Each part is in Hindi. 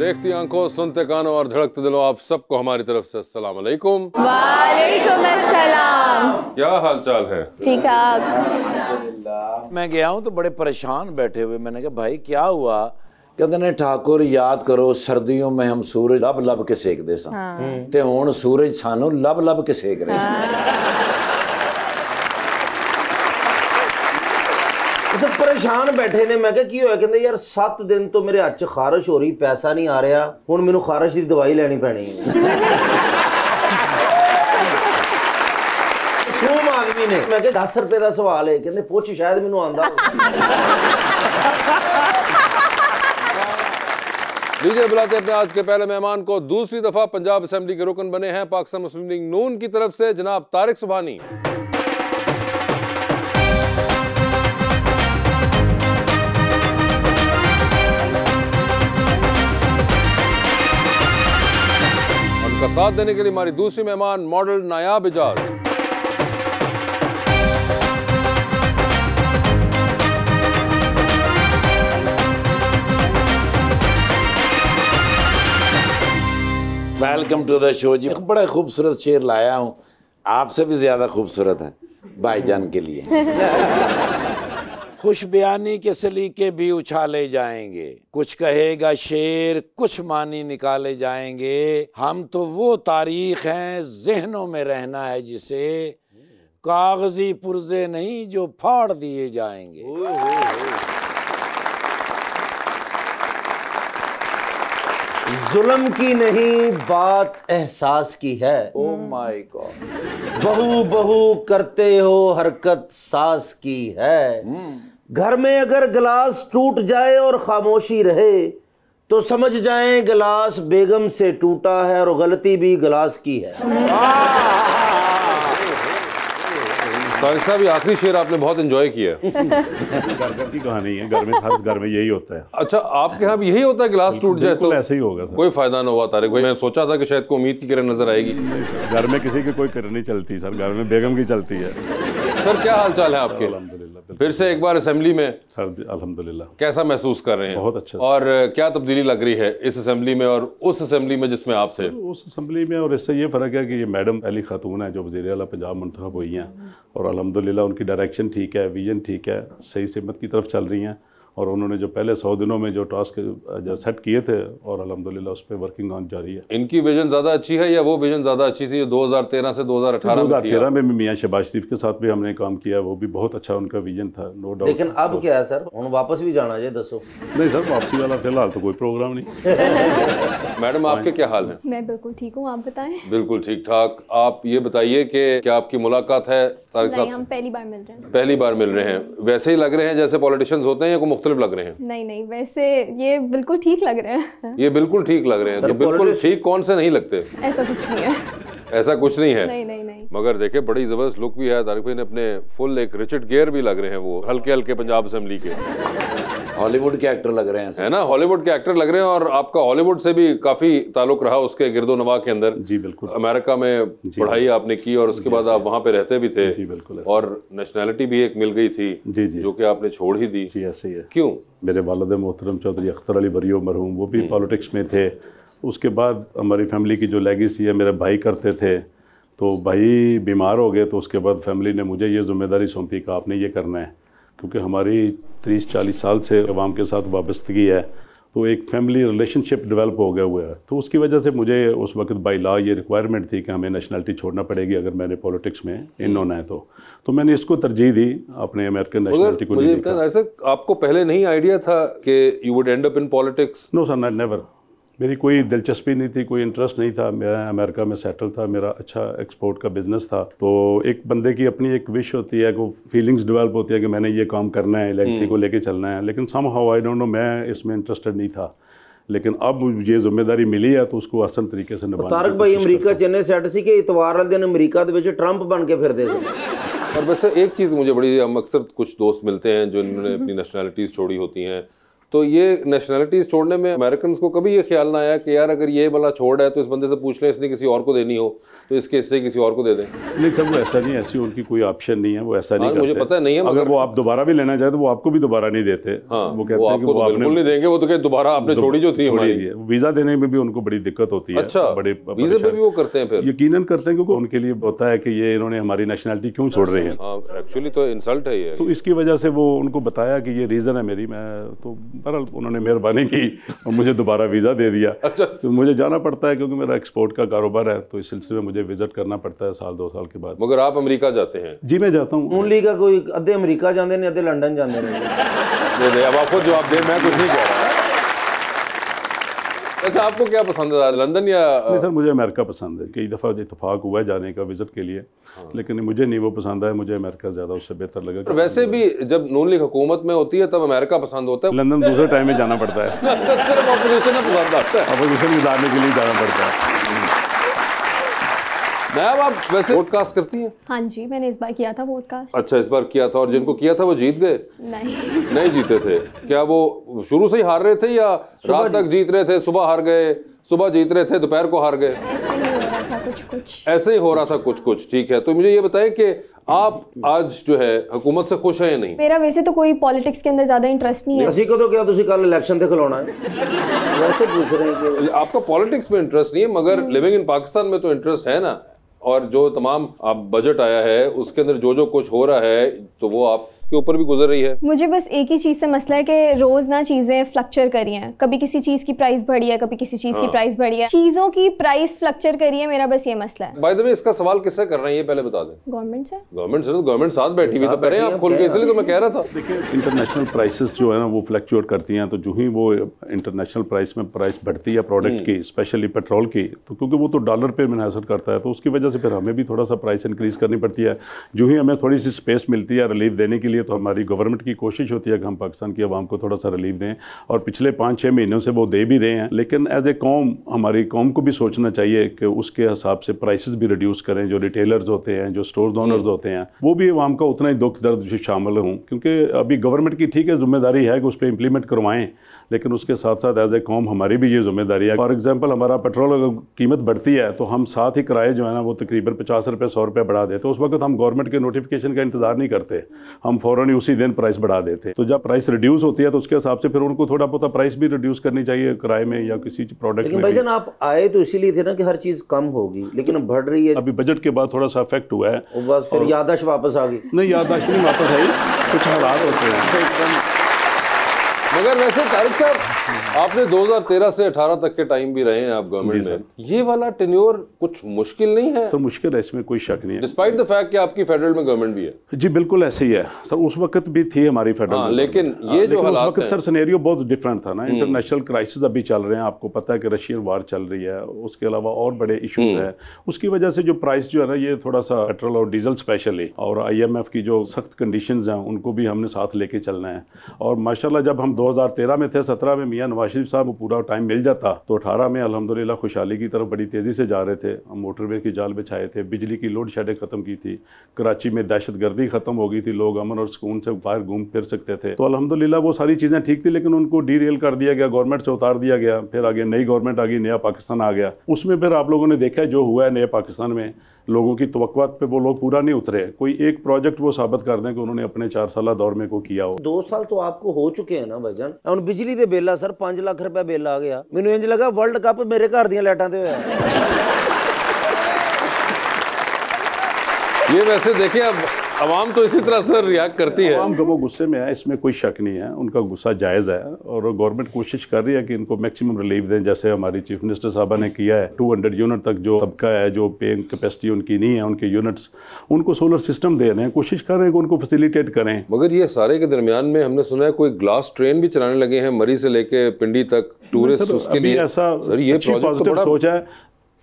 देखती आंखों, सुनते कानों और धड़कते दिलों, आप सबको हमारी तरफ से अस्सलाम वालेकुम। वालेकुम अस्सलाम। क्या हाल चाल है? ठीक ठाक। मैं गया हूँ तो बड़े परेशान बैठे हुए। मैंने कहा भाई क्या हुआ? कहते ने ठाकुर याद करो सर्दियों में हम सूरज लब लब के सेकते सा ते हुण सूरज सानू लब लब के सेक रहे। सब परेशान बैठे ने। मैं क्या की होया? कहते यार 7 दिन तो मेरे हाथ च खारिश हो रही, पैसा नहीं आ रहा, हुण मैनू खारिश की दवाई लैनी पैनी है। सूम आदमी ने। मैं क्या 10 रुपए का सवाल है? कहते पुछ शायद मैनू आंदा। लीजिए बुलाते अपने आज के पहले मेहमान को। दूसरी दफा पंजाब असेंबली के रुकन बने हैं पाकिस्तान मुस्लिम लीग नून की तरफ से जनाब तारिक सुबहानी। उनका साथ देने के लिए हमारी दूसरी मेहमान model Nayab Ejaz. Welcome to the show ji. एक बड़ा खूबसूरत शेर लाया हूँ, आपसे भी ज्यादा खूबसूरत है भाईजान के लिए। खुश बयानी के सलीके भी उछाले जाएंगे, कुछ कहेगा शेर कुछ मानी निकाले जाएंगे। हम तो वो तारीख हैं जहनों में रहना है जिसे, कागजी पुर्जे नहीं जो फाड़ दिए जाएंगे। जुल्म की नहीं बात एहसास की है। Oh my God. बहू बहू करते हो हरकत सास की है। घर में अगर गिलास टूट जाए और खामोशी रहे तो समझ जाएं गिलास बेगम से टूटा है और गलती भी गिलास की है। तारिक साहब ये आखिरी शेर आपने बहुत एंजॉय किया। घर की कहानी है, घर में हर घर में यही होता है। अच्छा आपके यहाँ भी यही होता है, गिलास टूट जाए तो ऐसे ही होगा सर। कोई फायदा ना हुआ तारिक भाई। मैं सोचा था कि शायद को उम्मीद की किरण नजर आएगी। घर में किसी की कोई किरण नहीं चलती सर, घर में बेगम की चलती है। सर क्या हाल चाल है आपके? अल्हम्दुलिल्लाह। फिर से एक बार असेंबली में सर अल्हम्दुलिल्लाह। कैसा महसूस कर रहे हैं? बहुत अच्छा। और क्या तब्दीली लग रही है इस असेंबली में और उस असेंबली में जिसमें आप थे? उस असेंबली में और इससे ये फ़र्क है कि ये मैडम पहली खातून है जो वज़ीर आला पंजाब मुंतखब हुई हैं, और अल्हम्दुलिल्लाह उनकी डायरेक्शन ठीक है, विजन ठीक है, सही सिमत की तरफ चल रही हैं। और उन्होंने जो पहले 100 दिनों में जो टास्क जो सेट किए थे और अल्हम्दुलिल्लाह उस पर वर्किंग ऑन जारी है। इनकी विजन ज़्यादा अच्छी है या वो विजन ज़्यादा अच्छी थी जो 2013 से 2018 में थी? 2013 में भी मियाँ शहबाज शरीफ के साथ भी हमने काम किया, वो भी बहुत अच्छा उनका विजन था, नो डाउट। लेकिन अब क्या है सर, हम वापस भी जाना चाहिए? दसो। नहीं सर, वापसी वाला फिलहाल तो कोई प्रोग्राम नहीं। मैडम आपके क्या हाल है? मैं बिल्कुल ठीक हूँ, आप बताएं। बिल्कुल ठीक ठाक। आप ये बताइए कि क्या आपकी मुलाकात है तारिक साहब से? हम पहली बार मिल रहे हैं। पहली बार मिल रहे हैं। वैसे ही लग रहे हैं जैसे पॉलिटिशियंस होते हैं या कोई मुख्तलिफ लग रहे हैं? नहीं, वैसे ये बिल्कुल ठीक लग रहे हैं। ये बिल्कुल ठीक लग रहे हैं। तो बिल्कुल ठीक कौन से नहीं लगते? ऐसा कुछ नहीं है। ऐसा कुछ नहीं है? नहीं। मगर देखे बड़ी जबरदस्त लुक भी है तारिक भाई ने अपने। फुल एक रिचर्ड गियर भी लग रहे हैं, वो हल्के हल्के पंजाब असेंबली के। हॉलीवुड के एक्टर लग रहे हैं है ना, हॉलीवुड के एक्टर लग रहे हैं। और आपका हॉलीवुड से भी काफी ताल्लुक रहा उसके गिरदो नवा के अंदर। जी बिल्कुल। अमेरिका में पढ़ाई आपने की और उसके बाद आप वहाँ पे रहते भी थे। जी बिल्कुल। और नेशनैलिटी भी एक मिल गई थी जी जो कि आपने छोड़ ही दी। जी ऐसे ही है। क्यों? मेरे वालिद मोहतरम चौधरी अख्तर अली बरियो मरहूम, वो भी पॉलिटिक्स में थे। उसके बाद हमारी फैमिली की जो लेगेसी है, मेरे भाई करते थे, तो भाई बीमार हो गए, तो उसके बाद फैमिली ने मुझे ये जिम्मेदारी सौंपी कि आपने ये करना है, क्योंकि हमारी 30-40 साल से अवाम के साथ वाबस्तगी है, तो एक फैमिली रिलेशनशिप डेवलप हो गया हुआ है। तो उसकी वजह से मुझे उस वक्त बाई लॉ ये रिक्वायरमेंट थी कि हमें नेशनलिटी छोड़ना पड़ेगी अगर मैंने पॉलिटिक्स में इन होना है। तो मैंने इसको तरजीह दी, अपने अमेरिकन नेशनलिटी को नहीं देखा। आपको पहले नहीं आइडिया था कि you would end up in politics? No sir, never. मेरी कोई दिलचस्पी नहीं थी, कोई इंटरेस्ट नहीं था। मैं अमेरिका में सेटल था, मेरा अच्छा एक्सपोर्ट का बिजनेस था। तो एक बंदे की अपनी एक विश होती है, को फीलिंग्स डेवलप होती है कि मैंने ये काम करना है, लेगेसी को लेके चलना है। लेकिन somehow I don't know, मैं इसमें इंटरेस्टेड नहीं था। लेकिन अब मुझे जिम्मेदारी मिली है तो उसको आसान तरीके से निभाने। तारक भाई अमेरिका चेन्नई सेट सी कि इतवार वाले दिन अमेरिका दे विच ट्रंप बन के फिरदे थे। और वैसे एक चीज़ मुझे बड़ी, हम अक्सर कुछ दोस्त मिलते हैं जो इन्होंने अपनी नेशनैलिटीज़ छोड़ी होती हैं, तो ये नेशनैलिटीज छोड़ने में अमेरिकन को कभी ये ख्याल ना आया कि यार अगर ये वाला छोड़ है तो इस बंदे से पूछ लें, इसने किसी और को देनी हो तो इसके हिस्से किसी और को दे दें? नहीं सर, वो ऐसा नहीं, ऐसी उनकी कोई ऑप्शन नहीं है, वो ऐसा नहीं करते। मुझे पता नहीं है, अगर वो आप दोबारा भी लेना चाहे तो वो आपको भी दोबारा नहीं देते। वो कहते हैं कि वो बिल्कुल नहीं देंगे, वो तो कहते दोबारा आपने छोड़ी जो थी हमारी। वीजा देने में भी उनको बड़ी दिक्कत होती है। अच्छा, बड़े वीजा पे भी वो करते हैं? फिर यकीनन करते हैं, क्योंकि उनके लिए होता है कि ये इन्होंने हमारी नेशनैलिटी क्यों छोड़ रहे हैं। एक्चुअली तो इंसल्ट है ये। तो इसकी वजह से वो उनको बताया कि ये रीज़न है मेरी, मैं तो बहरहाल उन्होंने मेहरबानी की और मुझे दोबारा वीज़ा दे दिया। अच्छा। तो मुझे जाना पड़ता है क्योंकि मेरा एक्सपोर्ट का कारोबार है, तो इस सिलसिले में मुझे विजिट करना पड़ता है साल 2 साल के बाद। मगर आप अमेरिका जाते हैं? जी मैं जाता हूँ। नून लीग का कोई अद्धे अमेरिका जाते हैं, अद्धे लंदन जाते हैं। अब आप खुद जवाब दें, मैं कुछ नहीं कह रहा। वैसे आपको क्या पसंद है, लंदन या? नहीं सर, मुझे अमेरिका पसंद है। कई दफ़ा इत्तेफाक हुआ है जाने का विजिट के लिए, लेकिन मुझे नहीं वो पसंद है, मुझे अमेरिका ज़्यादा उससे बेहतर लगा। वैसे भी जब नून लीग हुकूमत में होती है तब अमेरिका पसंद होता है। लंदन दूसरे टाइम में जाना पड़ता है। अपोजिशन पसंद आता है, अपोजिशन गुजारने के लिए जाना पड़ता है। मैम आप वैसे वोटकास्ट करती हैं? हाँ जी, मैंने इस बार किया था वोटकास्ट। अच्छा, इस बार किया था, और जिनको किया था वो जीत गए? नहीं जीते थे। क्या वो शुरू से ही हार रहे थे या रात तक जीत रहे थे, सुबह हार गए, सुबह जीत रहे थे, दोपहर को हार गए? ऐसे ही हो रहा था कुछ कुछ। ठीक है, तो मुझे ये बताएं कि आप आज जो है हुकूमत से खुश हैं या नहीं? मेरा वैसे तो कोई पॉलिटिक्स के अंदर ज्यादा इंटरेस्ट नहीं है। ਅਸੀਂ ਕਦੋਂ ਕਿਹਾ ਤੁਸੀਂ ਕੱਲ ਇਲੈਕਸ਼ਨ ਤੇ ਖਲੋਣਾ ਹੈ? वैसे पूछ रहे हैं कि आपका पॉलिटिक्स में इंटरेस्ट नहीं है, मगर लिविंग इन पाकिस्तान में तो इंटरेस्ट है ना। और जो तमाम आप बजट आया है उसके अंदर जो जो कुछ हो रहा है तो वो आपके ऊपर भी गुजर रही है। मुझे बस एक ही चीज़ से मसला है कि रोज़ ना चीज़ें फ्लक्चर करी हैं। कभी किसी चीज़ की प्राइस बढ़ी है, कभी किसी चीज़ की प्राइस बढ़ी है, चीज़ों की प्राइस फ्लक्चर करी है। मेरा बस ये मसला है। बाय द वे, इसका सवाल किससे कर रहे हैं ये पहले बता दें? गवर्नमेंट से। गवर्नमेंट से? तो गवर्नमेंट साथ बैठी हुई तो करें आप खुल के, इसलिए तो मैं कह रहा था। देखिए, इंटरनेशनल प्राइसेस जो है ना वो फ्लक्चुएट करती हैं, तो जो ही वो इंटरनेशनल प्राइस में प्राइस बढ़ती है प्रोडक्ट की, स्पेशली पेट्रोल की, तो क्योंकि वो तो डॉलर पे मुनहसर करता है, तो उसकी वजह से फिर हमें भी थोड़ा सा प्राइस इंक्रीज करनी पड़ती है। जो ही हमें थोड़ी सी स्पेस मिलती है रिलीफ देने के लिए, तो हमारी गवर्नमेंट की कोशिश होती है कि हम पाकिस्तान की आवाम को थोड़ा सा रिलीफ दें, और पिछले 5-6 महीनों से वो दे भी रहे हैं। लेकिन एज ए कौम, हमारी कौम को भी सोचना चाहिए कि उसके हिसाब से प्राइसेस भी रिड्यूस करें। जो रिटेलर्स होते हैं, जो स्टोर ओनर्स होते हैं, वो भी आवाम का उतना ही दुख दर्द से शामिल हों, क्योंकि अभी गवर्नमेंट की ठीक है जिम्मेदारी है कि उस पर इम्प्लीमेंट करवाएं, लेकिन उसके साथ साथ एज ए कौम हमारी भी ये जिम्मेदारी है। फॉर एग्जांपल, हमारा पेट्रोल अगर कीमत बढ़ती है तो हम साथ ही किराए जो है ना वो तकरीबन 50 रुपये 100 रुपये बढ़ा देते, तो उस वक्त हम गवर्नमेंट के नोटिफिकेशन का इंतजार नहीं करते, हम फ़ौरन ही उसी दिन प्राइस बढ़ा देते। तो जब प्राइस रिड्यूस होती है तो उसके हिसाब से फिर उनको थोड़ा बहुत प्राइस भी रिड्यूस करनी चाहिए किराए में या किसी प्रोडक्ट में। भाईजान आप आए तो इसीलिए थे ना कि हर चीज़ कम होगी, लेकिन अब बढ़ रही है। अभी बजट के बाद थोड़ा सा इफेक्ट हुआ है, बस फिर याददाश्त वापस आ गई। नहीं, याददाश्त नहीं वापस आई, कुछ हालात होते हैं। मगर वैसे तारिक साहब, आपने 2013 से 18 तक के टाइम भी रहे हैं आप गवर्नमेंट में, ये वाला टेन्योर कुछ मुश्किल नहीं है? सर मुश्किल है, इसमें कोई शक नहीं है, डिस्पाइट द फैक्ट कि आपकी फेडरल में गवर्नमेंट भी है। जी बिल्कुल ऐसे ही है सर, उस वक्त भी थी हमारी फेडरल, लेकिन ये जो हालात उस वक्त सर सिनेरियो बहुत डिफरेंट था ना। इंटरनेशनल क्राइसिस अभी चल रहे हैं, आपको पता है कि रशियन वार चल रही है, उसके अलावा और बड़े इश्यूज हैं, उसकी वजह से जो प्राइस जो है ना ये थोड़ा सा पेट्रोल और डीजल स्पेशली, और IMF की जो सख्त कंडीशंस हैं उनको भी हमने साथ लेके चलना है। और माशाल्लाह जब हम 2013 में थे, 17 में मियां नवाज शरीफ साहब को पूरा टाइम मिल जाता, तो 18 में अल्हम्दुलिल्लाह खुशहाली की तरफ बड़ी तेज़ी से जा रहे थे। हम मोटरवे की जाल बिछाए थे, बिजली की लोड शेडें ख़त्म की थी, कराची में दहशतगर्दी ख़त्म हो गई थी, लोग अमन और सुकून से बाहर घूम फिर सकते थे। तो अल्हम्दुलिल्लाह वो सारी चीज़ें ठीक थी, लेकिन उनको डीरेल कर दिया गया, गवर्नमेंट से उतार दिया गया। फिर आगे नई गवर्नमेंट आ गई, नया पाकिस्तान आ गया। उसमें फिर आप लोगों ने देखा है जो हुआ है नए पाकिस्तान में, लोगों की तवक्कुआत पे वो लोग पूरा नहीं उतरे। कोई एक प्रोजेक्ट वो साबित कर दें कि उन्होंने अपने 4 साल दौर में को किया हो। 2 साल तो आपको हो चुके हैं ना भाईजान। ਹੁਣ बिजली ਦੇ ਬਿੱਲ ਆ ਸਰ 5 ਲੱਖ ਰੁਪਏ ਬਿੱਲ ਆ ਗਿਆ। ਮੈਨੂੰ ਇੰਜ ਲੱਗਾ ਵਰਲਡ ਕੱਪ ਮੇਰੇ ਘਰ ਦੀਆਂ ਲਾਈਟਾਂ ਤੇ ਹੋਇਆ। ये वैसे देखिए, अब अवाम तो इसी तरह से रिएक्ट करती है। अवाम को वो गुस्से में है, इसमें कोई शक नहीं है, उनका गुस्सा जायज़ है, और गवर्नमेंट कोशिश कर रही है कि इनको मैक्सिमम रिलीफ दें, जैसे हमारी चीफ मिनिस्टर साहबा ने किया है। 200 यूनिट तक जो तबका है, जो पेइंग कैपेसिटी उनकी नहीं है, उनके यूनिट्स, उनको सोलर सिस्टम दे रहे हैं, कोशिश कर रहे हैं कि उनको फैसिलिटेट करें। मगर ये सारे के दरमियान में हमने सुना है कोई ग्लास ट्रेन भी चलाने लगे हैं, मरी से लेके पिंडी तक टूरिस्ट, उसके लिए ऐसा ये प्रोजेक्ट तो सोच है,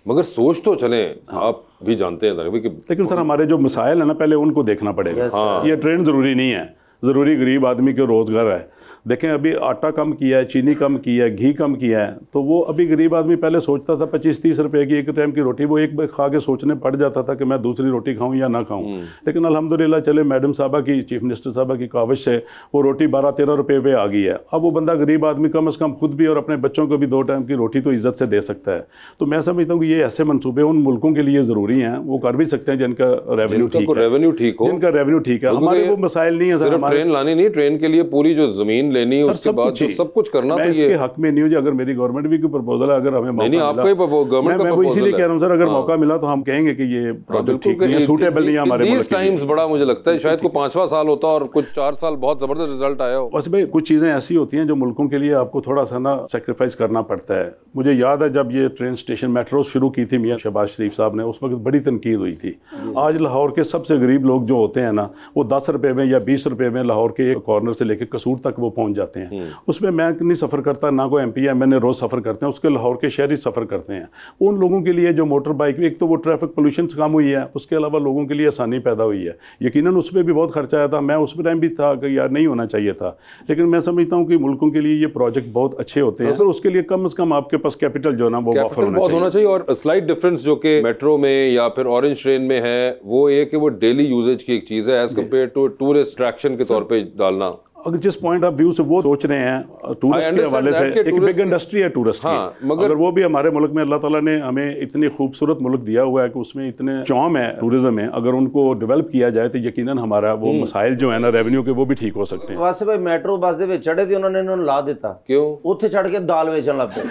मगर सोच तो चले, आप भी जानते हैं। लेकिन सर हमारे जो मसाइल है ना, पहले उनको देखना पड़ेगा। ये ट्रेन ज़रूरी नहीं है, ज़रूरी गरीब आदमी के रोज़गार है, देखें अभी आटा कम किया है, चीनी कम किया है, घी कम किया है, तो वो अभी गरीब आदमी पहले सोचता था 25-30 रुपए की एक टाइम की रोटी, वो एक खा के सोचने पड़ जाता था कि मैं दूसरी रोटी खाऊं या ना खाऊं। लेकिन अल्हम्दुलिल्लाह चले मैडम साहबा की, चीफ मिनिस्टर साहबा की काविश से वो रोटी 12-13 रुपए पे आ गई है। अब वो बंदा गरीब आदमी कम से कम खुद भी और अपने बच्चों को भी 2 टाइम की रोटी तो इज्जत से दे सकता है। तो मैं समझता हूँ कि ये ऐसे मनसूबे उन मुल्कों के लिए ज़रूरी हैं, वो कर भी सकते हैं जिनका रेवेन्यू ठीक है, जिनका रेवेन्यू ठीक है। हमारे वो मसाइल नहीं है सर, ट्रेन लानी नहीं, ट्रेन के लिए पूरी जो जमीन लेनी है उसके बाद सब कुछ करना। मैं इसके हक में नहीं हूँ, अगर मेरी गवर्नमेंट भी कोई प्रपोजल है, अगर हमें मौका मिला, मैं वो इसीलिए कह रहा हूँ सर, अगर मौका मिला तो हम कहेंगे कि ये प्रोजेक्ट ठीक नहीं है, सूटेबल नहीं है हमारे मुल्क के लिए। बड़ा मुझे लगता है शायद को 5वां साल होता और कुछ 4 साल बहुत जबरदस्त रिजल्ट आया हो। बस भाई कुछ चीज़ें ऐसी होती हैं जो मुल्कों के लिए आपको थोड़ा सा ना सेक्रीफाइस करना पड़ता है। मुझे याद है जब ये ट्रेन स्टेशन मेट्रो शुरू की थी मियां शहबाज शरीफ साहब ने, उस वक्त बड़ी तनकीद हुई थी। आज लाहौर के सबसे गरीब लोग जो होते हैं ना, वो 10 रुपए में या 20 रुपए में लाहौर के एक कॉर्नर से लेकर कसूर तक वो पहुंच जाते हैं। उसमें मैं नहीं सफ़र करता, ना कोई MP या MNA रोज़ सफ़र करते हैं, उसके लाहौर के शहरी सफ़र करते हैं। उन लोगों के लिए जो मोटर बाइक, एक तो वो ट्रैफिक पोल्यूशन कम हुई है, उसके अलावा लोगों के लिए आसानी पैदा हुई है। यकीनन उस पर भी बहुत खर्चा आया था, मैं उस टाइम भी था कि यार नहीं होना चाहिए था, लेकिन मैं समझता हूँ कि मुल्कों के लिए ये प्रोजेक्ट बहुत अच्छे होते हैं। उसके लिए कम से कम आपके पास कैपिटल जो है ना वो वाफर होना चाहिए। और स्लाइट डिफरेंस जो कि मेट्रो में या फिर ऑरेंज ट्रेन में है, वो ये कि वो डेली यूजेज की एक चीज़ है as compare to tourist attraction के तौर पर डालना। अगर जिस पॉइंट ऑफ व्यू से वो सोच रहे हैं टूरिस्ट के हवाले से, एक बिग इंडस्ट्री है टूरिस्ट की, मगर अगर वो भी हमारे मुल्क में अल्लाह ताला ने हमें इतनी खूबसूरत मुल्क दिया हुआ है कि उसमें इतने चौम है टूरिज्म में, अगर उनको डेवलप किया जाए तो यकीनन हमारा वो मसाइल जो है ना रेवेन्यू के, वो भी ठीक हो सकते हैं। वैसे भाई मेट्रो बस दे विच चढ़े थे उन्होंने ला दिता, क्यों उत्थे चढ़ के दाल बेचन लग पे।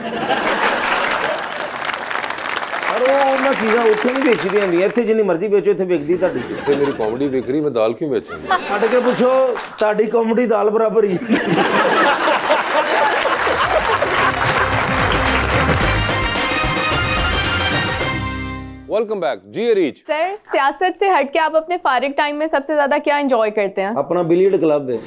ਉਹਨਾਂ ਚੀਜ਼ਾਂ ਉੱਥੇ ਨਹੀਂ ਵੇਚਦੀਆਂ ਹੁੰਦੀਆਂ, ਇੱਥੇ ਜਿੰਨੀ ਮਰਜ਼ੀ ਵੇਚੋ ਇੱਥੇ ਵਿਕਦੀ ਤੁਹਾਡੀ। ਇੱਥੇ ਮੇਰੀ ਕਾਮੇਡੀ ਵਿਕ ਰਹੀ, ਮੈਂ ਦਾਲ ਕਿਉਂ ਵੇਚਾਂ? ਛੱਡ ਕੇ ਪੁੱਛੋ, ਤੁਹਾਡੀ ਕਾਮੇਡੀ ਦਾਲ ਬਰਾਬਰ ਹੀ। वेलकम बैक जी रीच। सर सियासत से हटके आप अपने फारिग टाइम में सबसे ज्यादा क्या एंजॉय करते हैं? अपना बिलियर्ड क्लब है।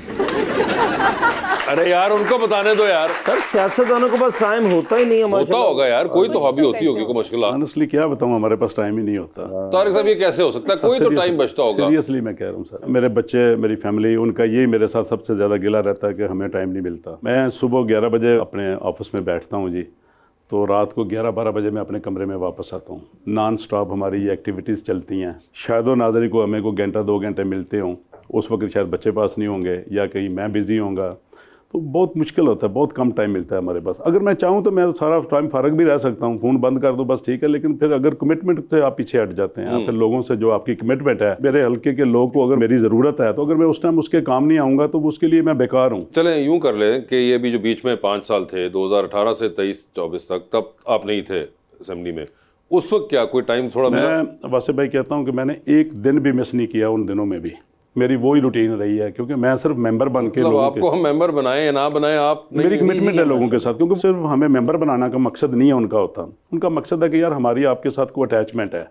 अरे यार उनको बताने दो यार। सर सियासतदानों के पास टाइम होता ही नहीं है। होता होगा यार, कोई तो हॉबी होती होगी, कोई मुश्किल। ऑनेस्टली क्या बताऊं, हमारे पास टाइम ही नहीं होता। तारिक साहब ये कैसे हो सकता है? कोई तो टाइम बचता होगा। सीरियसली मैं कह रहा हूँ सर, मेरे बच्चे, मेरी फैमिली, उनका यही मेरे साथ सबसे ज्यादा गिला रहता है कि हमें टाइम नहीं मिलता। मैं सुबह 11 बजे अपने ऑफिस में बैठता हूँ जी, तो रात को 11-12 बजे मैं अपने कमरे में वापस आता हूँ। नॉन स्टॉप हमारी ये एक्टिविटीज़ चलती हैं। शायद नाज़री को हमें को घंटा 2 घंटे मिलते हों, उस वक्त शायद बच्चे पास नहीं होंगे या कहीं मैं बिज़ी होऊंगा, तो बहुत मुश्किल होता है, बहुत कम टाइम मिलता है हमारे पास। अगर मैं चाहूँ तो मैं सारा टाइम फारग भी रह सकता हूँ, फ़ोन बंद कर दो बस ठीक है, लेकिन फिर अगर कमिटमेंट से आप पीछे हट जाते हैं, फिर लोगों से जो आपकी कमिटमेंट है, मेरे हल्के के लोगों को अगर मेरी ज़रूरत है, तो अगर मैं उस टाइम उसके काम नहीं आऊँगा तो उसके लिए मैं बेकार हूँ। चलें यूँ कर लें कि ये भी जो बीच में 5 साल थे 2018 से 23-24 तक, तब आप नहीं थे असेंबली में, उस वक्त क्या कोई टाइम थोड़ा? मैं वासे भाई कहता हूँ कि मैंने एक दिन भी मिस नहीं किया उन दिनों में भी, मेरी वही रूटीन रही है, क्योंकि मैं सिर्फ मेंबर बन के लोगों आपको हम मेंबर बनाए या ना बनाए, आप मेरी कमिटमेंट है लोगों के साथ, क्योंकि सिर्फ हमें मेंबर बनाना का मकसद नहीं है उनका होता। उनका मकसद है कि यार हमारी आपके साथ कोई अटैचमेंट है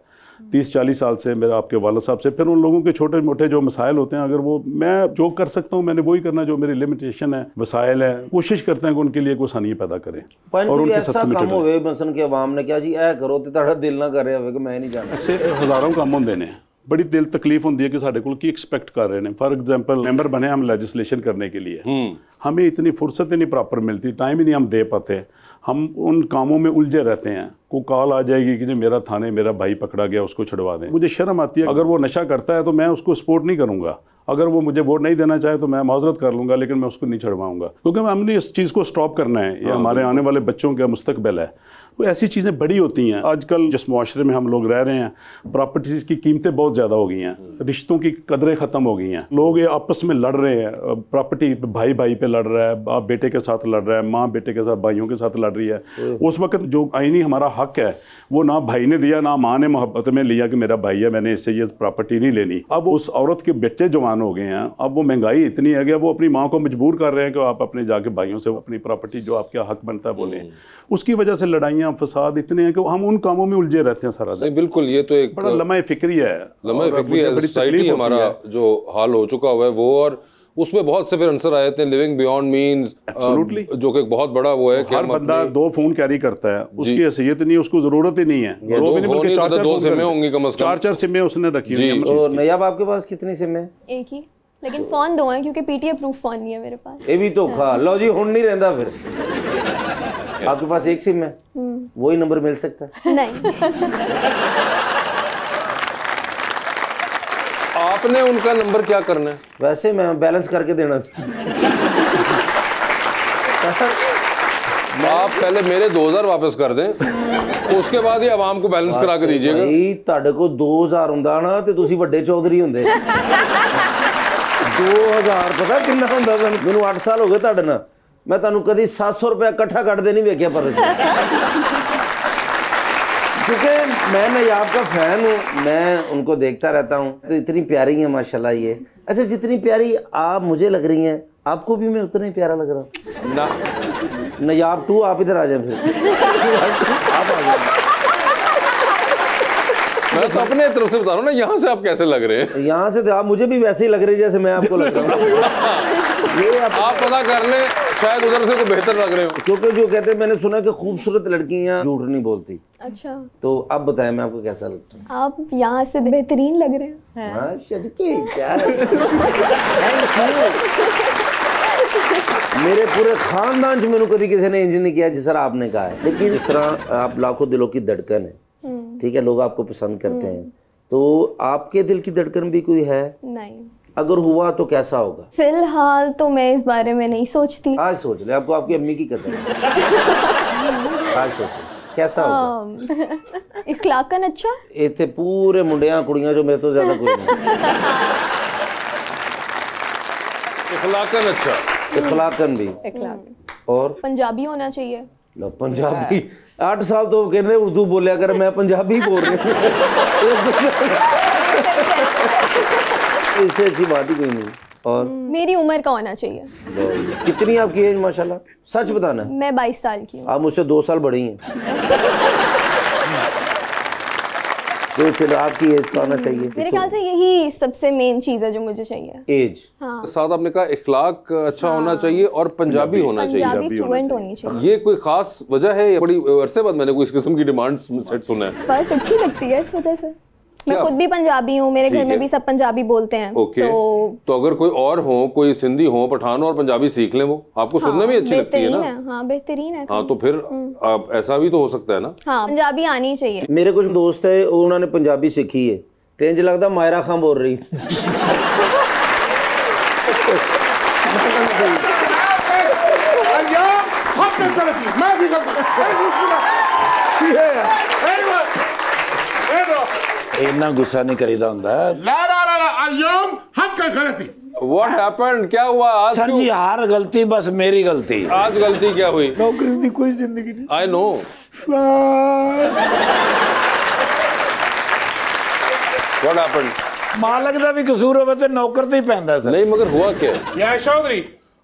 30-40 साल से, मेरा आपके वाला साहब से, फिर उन लोगों के छोटे मोटे जो मसाइल होते हैं, अगर वो मैं जो कर सकता हूँ मैंने वही करना, जो मेरी लिमिटेशन है, वसाइल है, कोशिश करते हैं कि उनके लिए कोई आसानी पैदा करें और उनके साथ काम होवे मसलन कि आवाम ने क्या जी ए करो तो ਤੁਹਾਡਾ दिल ना कर रहा होवे कि मैं नहीं जाना। ऐसे हज़ारों काम होंगे ने, बड़ी दिल तकलीफ होती है कि साढ़े को की एक्सपेक्ट कर रहे हैं। फॉर एग्जांपल मेंबर बने हम लेजिस्लेशन करने के लिए, हमें इतनी फुर्सत ही नहीं प्रॉपर मिलती, टाइम ही नहीं हम दे पाते, हम उन कामों में उलझे रहते हैं। को कॉल आ जाएगी कि मेरा थाने मेरा भाई पकड़ा गया, उसको छुड़वा दें। मुझे शर्म आती है, अगर वो नशा करता है तो मैं उसको सपोर्ट नहीं करूँगा, अगर वो मुझे वोट नहीं देना चाहे तो मैं माजरत कर लूँगा, लेकिन मैं उसको नहीं छुड़वाऊँगा, क्योंकि हमने इस चीज़ को स्टॉप करना है, ये हमारे आने वाले बच्चों का मुस्तकबिल है। तो ऐसी चीज़ें बड़ी होती हैं। आजकल जिस मुआशरे में हम लोग रह रहे हैं, प्रॉपर्टीज़ की कीमतें बहुत ज़्यादा हो गई हैं, रिश्तों की कदरें ख़त्म हो गई हैं, लोग ये आपस में लड़ रहे हैं, प्रॉपर्टी भाई भाई पे लड़ रहा है, बाप बेटे के साथ लड़ रहा है, माँ बेटे के साथ, भाइयों के साथ लड़ रही है। उस वक्त जो आईनी हमारा हक है वो ना भाई ने दिया ना माँ ने मोहब्बत में लिया कि मेरा भाई है, मैंने इससे ये प्रॉपर्टी नहीं लेनी। अब उस औरत के बच्चे जवान हो गए हैं, अब वो महंगाई इतनी है कि वो अपनी माँ को मजबूर कर रहे हैं कि आप अपने जाके भाइयों से अपनी प्रॉपर्टी जो आपका हक बनता है बोलें। उसकी वजह से लड़ाइयाँ फसाद इतने हैं कि हम उन कामों में उलझे रहते हैं सारा दिन। बिल्कुल, ये तो एक बड़ा लम्हा फिक्री है, सोसाइटी हमारा जो हाल हो चुका हुआ है वो, और उसमें बहुत से फिर आंसर आए थे लिविंग बियॉन्ड मीन्स, जो कि बहुत बड़ा वो है कि हर बंदा 2 फ़ोन कैरी करता है, उसकी हैसियत नहीं, उसको ज़रूरत ही नहीं है। 2 सिमें होंगी कम से कम, 4-4 सिमें उसने रखी हुई हैं। तो नयाब आपके पास कितनी सिमें? एक ही। लेकिन फोन दो हैं क्योंकि पीटीए प्रूफ फोन नहीं है मेरे पास। ये भी धोखा। लो जी हुन नहीं रहता फिर। आपके पास एक सिम है, वही नंबर मिल सकता है? नहीं। आपने उनका नंबर क्या करना है? वैसे मैं बैलेंस करके देना। आप पहले मेरे 2000 वापस कर दें, उसके बाद ही आवाम को बैलेंस करा के दीजिएगा। भाई ਤੁਹਾਡੇ ਕੋਲ 2000 ਹੁੰਦਾ ਨਾ ਤੇ ਤੁਸੀਂ ਵੱਡੇ ਚੌਧਰੀ ਹੁੰਦੇ। 2000 ਪਤਾ ਕਿੰਨਾ ਹੁੰਦਾ ਤੁਹਾਨੂੰ? ਮੈਨੂੰ 8 ਸਾਲ ਹੋ ਗਏ ਤੁਹਾਡੇ ਨਾਲ, मैं ਤੁਹਾਨੂੰ कभी 700 रुपया इकट्ठा करते नहीं वेख्या पर। क्योंकि मैं नयाब का फैन हूँ, मैं उनको देखता रहता हूँ, तो इतनी प्यारी है माशाल्लाह ये। अच्छा जितनी प्यारी आप मुझे लग रही हैं, आपको भी मैं उतना ही प्यारा लग रहा हूँ ना। नयाब 2 आप इधर आ जाए फिर। आप आ जाए। मैं तो अपने तरफ से बता रहा हूँ ना, यहाँ से आप कैसे लग रहे हैं? यहाँ से आप मुझे भी वैसे ही लग रहे हैं जैसे मैं आपको लग रहा हूँ। ये आप पता कर लें, शायद उधर से तो बेहतर लग रहे हो। क्योंकि जो कहते हैं, मैंने सुना कि खूबसूरत लड़कियाँ झूठ नहीं बोलती। अच्छा तो अब बताएं मैं आपको कैसा लगता है? आप यहाँ से बेहतरीन लग रहे हैं। मेरे पूरे खानदान से मैंने कभी किसी ने इंज नहीं किया जिस तरह आपने कहा है। लेकिन जिस तरह आप लाखों दिलों की धड़कन है, ठीक है, लोग आपको पसंद करते हैं, तो आपके दिल की धड़कन भी कोई है? नहीं। अगर हुआ तो कैसा होगा? फिलहाल तो मैं इस बारे में नहीं सोचती। आज सोच ले, आपको आपकी अम्मी की कसम। आज सोच कैसा होगा? इखलाकन अच्छा। इतने पूरे मुंडियां कुड़ियां जो मेरे तो ज्यादा कोई नहीं। इखलाकन अच्छा। इखलाकन भी। और पंजाबी होना चाहिए। लो पंजाबी 8 साल तो कहते उर्दू बोलिया कर, मैं पंजाबी बोल रही हूँ। इससे अच्छी बात ही कोई नहीं। और मेरी उम्र का होना चाहिए। कितनी आपकी एज माशाल्लाह? सच बताना। मैं 22 साल की हूँ। आप मुझसे 2 साल बड़ी हैं। तो चलो आपकी एज का होना चाहिए। मेरे ख्याल से यही सबसे मेन चीज़ है जो मुझे चाहिए। एज। हाँ। साथ आपने कहा इखलाक अच्छा होना चाहिए और पंजाबी होना चाहिए। पंजाबी फ्लुएंट होनी चाहिए। ये कोई खास वजह है? बड़ी अरसे बाद मैंने कोई इस किस्म की डिमांड सेट सुना है। बस अच्छी लगती है इस वजह से। मैं खुद भी पंजाबी हूँ, मेरे घर में भी सब पंजाबी बोलते हैं। ओके। तो अगर कोई और हो, कोई सिंधी हो, पठान हो और पंजाबी सीख लें, वो आपको सुनने में अच्छी लगती है ना? हाँ बेहतरीन है। हाँ तो फिर ऐसा भी तो हो सकता है ना? हाँ पंजाबी आनी चाहिए। मेरे कुछ दोस्त है उन्होंने पंजाबी सीखी है, तो इंज लगता मायरा खान बोल रही। इतना गुस्सा नहीं करीदा होता है। What happened? क्या हुआ आज? सर जी हर गलती बस मेरी गलती। आज गलती क्या हुई? नौकरी की कोई जिंदगी नहीं। I know। What happened? मालक का भी कसूर होवे तो नौकर तो ही पैंदा सर। नहीं मगर हुआ क्या? या चौधरी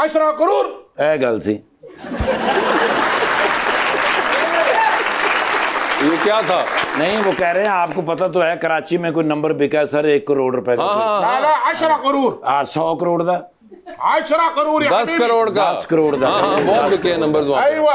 10 करोड़। ए गल सी। ये क्या था? नहीं वो कह रहे हैं आपको पता तो है कराची में कोई नंबर बिका है सर 1 करोड़ रुपए का। ला ला 10 करोड़। 100 करोड़ का। 10 करोड़। 10 करोड़ का। 10 करोड़ का। हाँ बहुत बिके हैं नंबर्स वहाँ। अयवा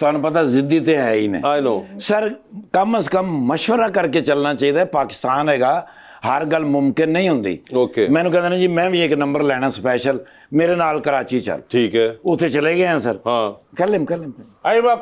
तो पता जिद्दी तो है ही नहीं। I know। सर कम से कम मशवरा करके चलना चाहिए। पाकिस्तान हैगा हर गल मुमकिन नहीं होंगी। ओके। मैंने कहते जी मैं भी एक नंबर लेना स्पेशल, मेरे नाल कराची चल। ठीक है। उथे चले गए हैं सर। हाँ। कर लें। अयवा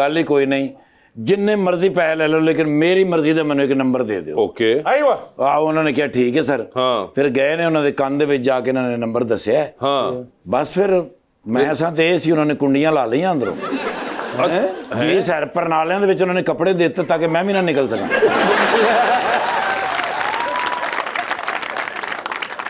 गल ही कोई नहीं, जिन्ने मर्जी पैसे ले लो लेकिन मेरी मर्जी का मैंने एक नंबर दे दो। ओके। अयवा उन्होंने कहा ठीक है सर। हाँ। फिर गए ने उन्होंने कंध विच जाके इन्होंने नंबर दसिया। हाँ। बस फिर मैं सा ते सी उन्होंने कुंडियां ला लिया अंदरों जी सर, प्रणालियां दे विच उन्होंने कपड़े दे दिते ताकि मैं भी ना निकल सका।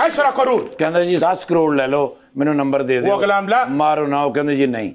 10 करोड़। कहंदा जी 10 करोड़ ले लो मैंने नंबर दे दो। वो कलाम ला। मारो ना। वो कहंदे जी नहीं।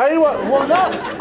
अयवा वो ना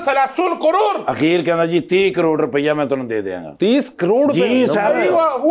30 करोड़। अखीर कहंदा जी 30 करोड़ रुपया मैं तुहानू दे देंगा। 30 करोड़ जी सर। अयवा वो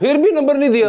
फिर भी नंबर नहीं दिया?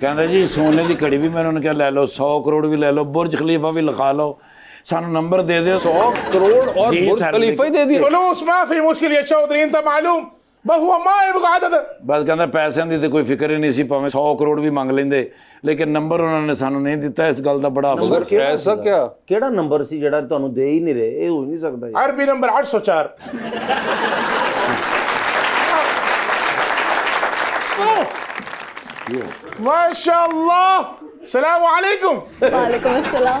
कहंदा जी सोने की घड़ी भी मैंने उन्होंने कहा ले लो, 100 करोड़ भी ले लो, बुर्ज खलीफा भी लिखा लो, सानू नंबर दे दो। 100 करोड़ और जी बुर्ज सर, खलीफा ही दे दिए। फलूस माफी मुश्किल या चौधरी इंत मालूम बहुआ मा आदत। बस कहता पैसों की तो कोई फिक्र ही नहीं सी, भावें 100 करोड़ भी मंग लेंदे, लेकिन नंबर उन्होंने सानू नहीं दिता। इस गल का बड़ा अफसोस। मगर ऐसा क्या ਕਿਹੜਾ ਨੰਬਰ ਸੀ ਜਿਹੜਾ ਤੁਹਾਨੂੰ ਦੇ ਹੀ ਨਹੀਂ ਰਹੇ? ਇਹ ਹੋ ਹੀ ਨਹੀਂ ਸਕਦਾ ਜੀ। अरबी नंबर 804। माशाअल्लाह। सलाम अलैकुम। वालेकुम अस्सलाम।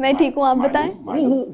मैं ठीक हूँ, आप बताएं।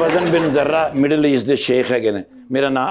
वजन बिन जर्रा मिडल ईस्ट के शेख है। मेरा नाम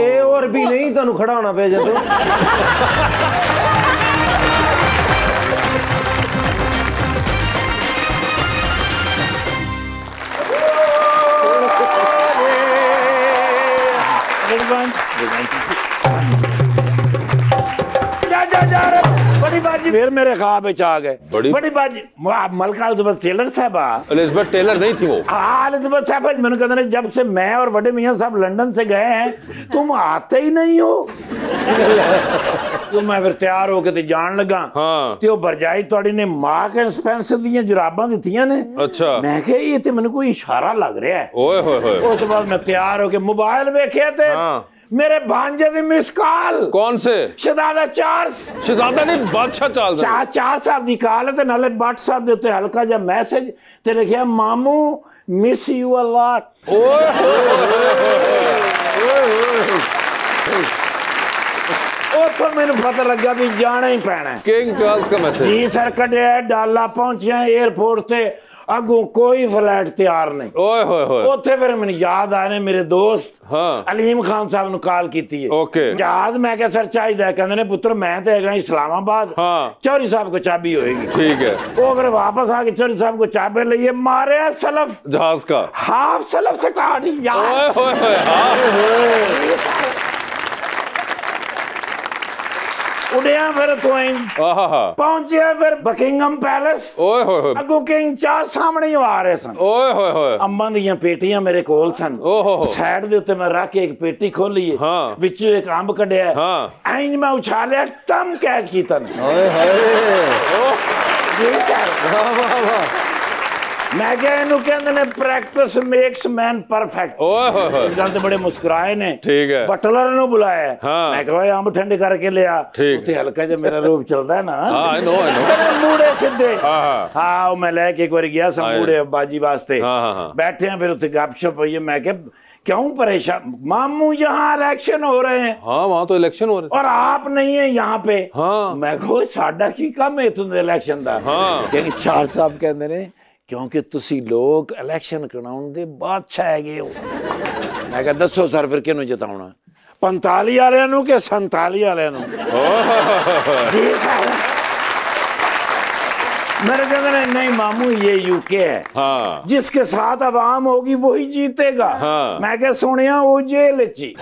ਇਹ ਹੋਰ ਵੀ ਨਹੀਂ ਤੁਹਾਨੂੰ ਖੜਾ ਹੋਣਾ ਪਿਆ ਜਦੋਂ। बड़ी बाजी फिर मेरे ख्वाब आ गए। बड़ी बाजी मलका एलिज़ाबेथ टेलर साहबा। एलिज़ाबेथ टेलर नहीं थी वो। हाँ एलिज़ाबेथ साहब मैंने कहते हैं जब से मैं और बड़े मियाँ साहब लंदन से गए हैं तुम आते ही नहीं हो। तो मैं फिर तैयार होके ते जान लगा। हाँ। ते ओ भरजाई तोड़ी ने मार्क एंड स्पेंसर दी जुराबां दित्तियां ने। अच्छा। मैं कहा ये ते मैंने कोई इशारा लग रहा है। ओए होए होए। उस बाद मैं तैयार होके मोबाइल वेखिया ते हाँ। मेरे भांजे दी मिस कॉल। कौन से? शहजादा चार्ल्स। शहजादा नहीं, बादशाह चार्ल्स। चार साहब दी कॉल ते नाले व्हाट्सएप दे उत्ते हल्का जिहा मैसेज ते लिखिया मामू मिस यू अ लॉट। ओए तो मैंने पता लगा भी जाना ही पैना है। किंग चार्ल्स का मैसेज। जी सर कटे डाला पहुंचे एयरपोर्ट ते अगों कोई फ्लाइट तैयार नहीं। ओए होए होए। उत्थे फिर मैंने याद आने मेरे दोस्त हाँ। अलीम खान साहब ने कॉल की है। ओके। जहाज मैं क्या सर चाहिए कहते ने पुत्र मैं तो है इस्लामाबाद। हाँ। चौधरी साहब को चाबी होएगी। ठीक है। वो फिर वापस आके चौधरी साहब को चाबी लिए मारे सलफ जहाज का हाफ सलफ से काट यार। ओए होए होए। हाँ। उड़िया फिर तो पहुंचे फिर बकिंगम पैलेस। ओए होए होए। अगो किंग चार्ल्स सामने ही आ रहे सन। ओए होए होए। अंबां दियां पेटियां मेरे कोल सन। ओहो। साइड दे उत्ते मैं रख के एक पेटी खोली है। हाँ। विचों एक अंब कढिया। हाँ। इंज मैं उछालिया टम कैच कीता। ओए हाय मैं क्या इन्हू कहंदे ने प्रैक्टिस मेक्स मैन परफेक्ट। ओए होए होए। इस गल ते बड़े मुस्कुराए ने। ठीक है। बटलर नु बुलाया। हाँ। मैं कहा अंब ठंडे करके लिया। ठीक। उत्ते हल्का जिहा मेरा रूप चलदा है ना। हाँ आई नो। मूड़े सीधे। हाँ। हाँ मैं लेके एक बार गया सा मूड़े बाजी वास्ते। हाँ। बैठे हैं फिर उत्ते गपशप हुई है। मैं क्या क्यों परेशान मामू यहाँ इलेक्शन हो रहे हैं। हाँ वहाँ तो इलेक्शन हो रहे और आप नहीं है यहाँ पे। हाँ। मैं कहो साडा की कम है तुम इलेक्शन दा। हाँ। क्योंकि चार साहब कहते ने क्योंकि तुसी लोग इलेक्शन कराउन दे बादशाह हैगे हो। मैं कहा दसो सर फिर किहनू जिताउणा 45 वालियां नू कि 47 वालियां नू। मेरे कहते हैं नहीं मामू ये यूके है। हाँ। जिसके साथ अवाम होगी वही जीतेगा। हाँ। मैं क्या सुनिया वो जेल ची।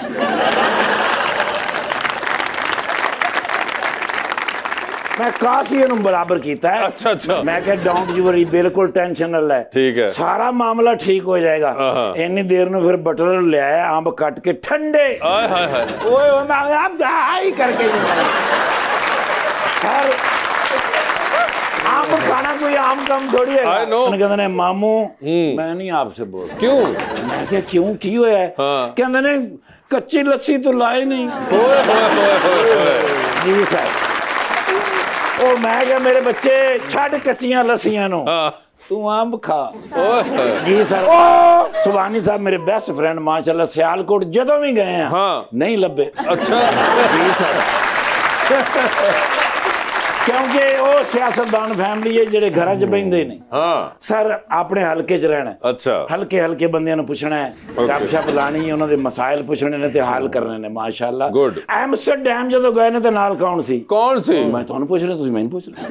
मैं काफी इन्हू बराबर कीता है। अच्छा। मैं क्या डोंट यू वरी बिल्कुल टेंशन न ले। ठीक है। सारा मामला ठीक हो जाएगा। इन्नी देर में फिर बटलर ले आया अंब कट के ठंडे। हाय हाय हाय। ओए मैं आप हाई करके सर आम खाना कोई आम कम थोड़ी है। I know। कहते ने मामू मैं नहीं आपसे बोल। क्यों? मैं क्या क्यों की होया है? हाँ। कहते ने कच्ची लस्सी तो लाए नहीं। ओए होए होए होए। जी सर ओ मैं क्या मेरे बच्चे छड़ कच्चियां लस्सियां नो। हाँ। तू आम खा। ओए। जी सर। ओ सुभानी साहब मेरे बेस्ट फ्रेंड माशाल्लाह सियालकोट जदों भी गए हैं। हाँ। नहीं लभे। अच्छा। जी सर क्योंकि वो सियासतदान फैमिली है जेडे घर च बहिंदे ने। हाँ। सर अपने हल्के च रहना। अच्छा। हल्के हल्के बंदियां नूं पुछना है। गपशप लानी है उन्हां दे मसाइल पुछने ने ते हल करने ने माशाल्लाह। गुड। एम्स्टरडैम जदों गए ने ते नाल कौन सी? कौन सी? मैं तुहानूं पुछ रहा तुसीं मैनूं पुछ रहे।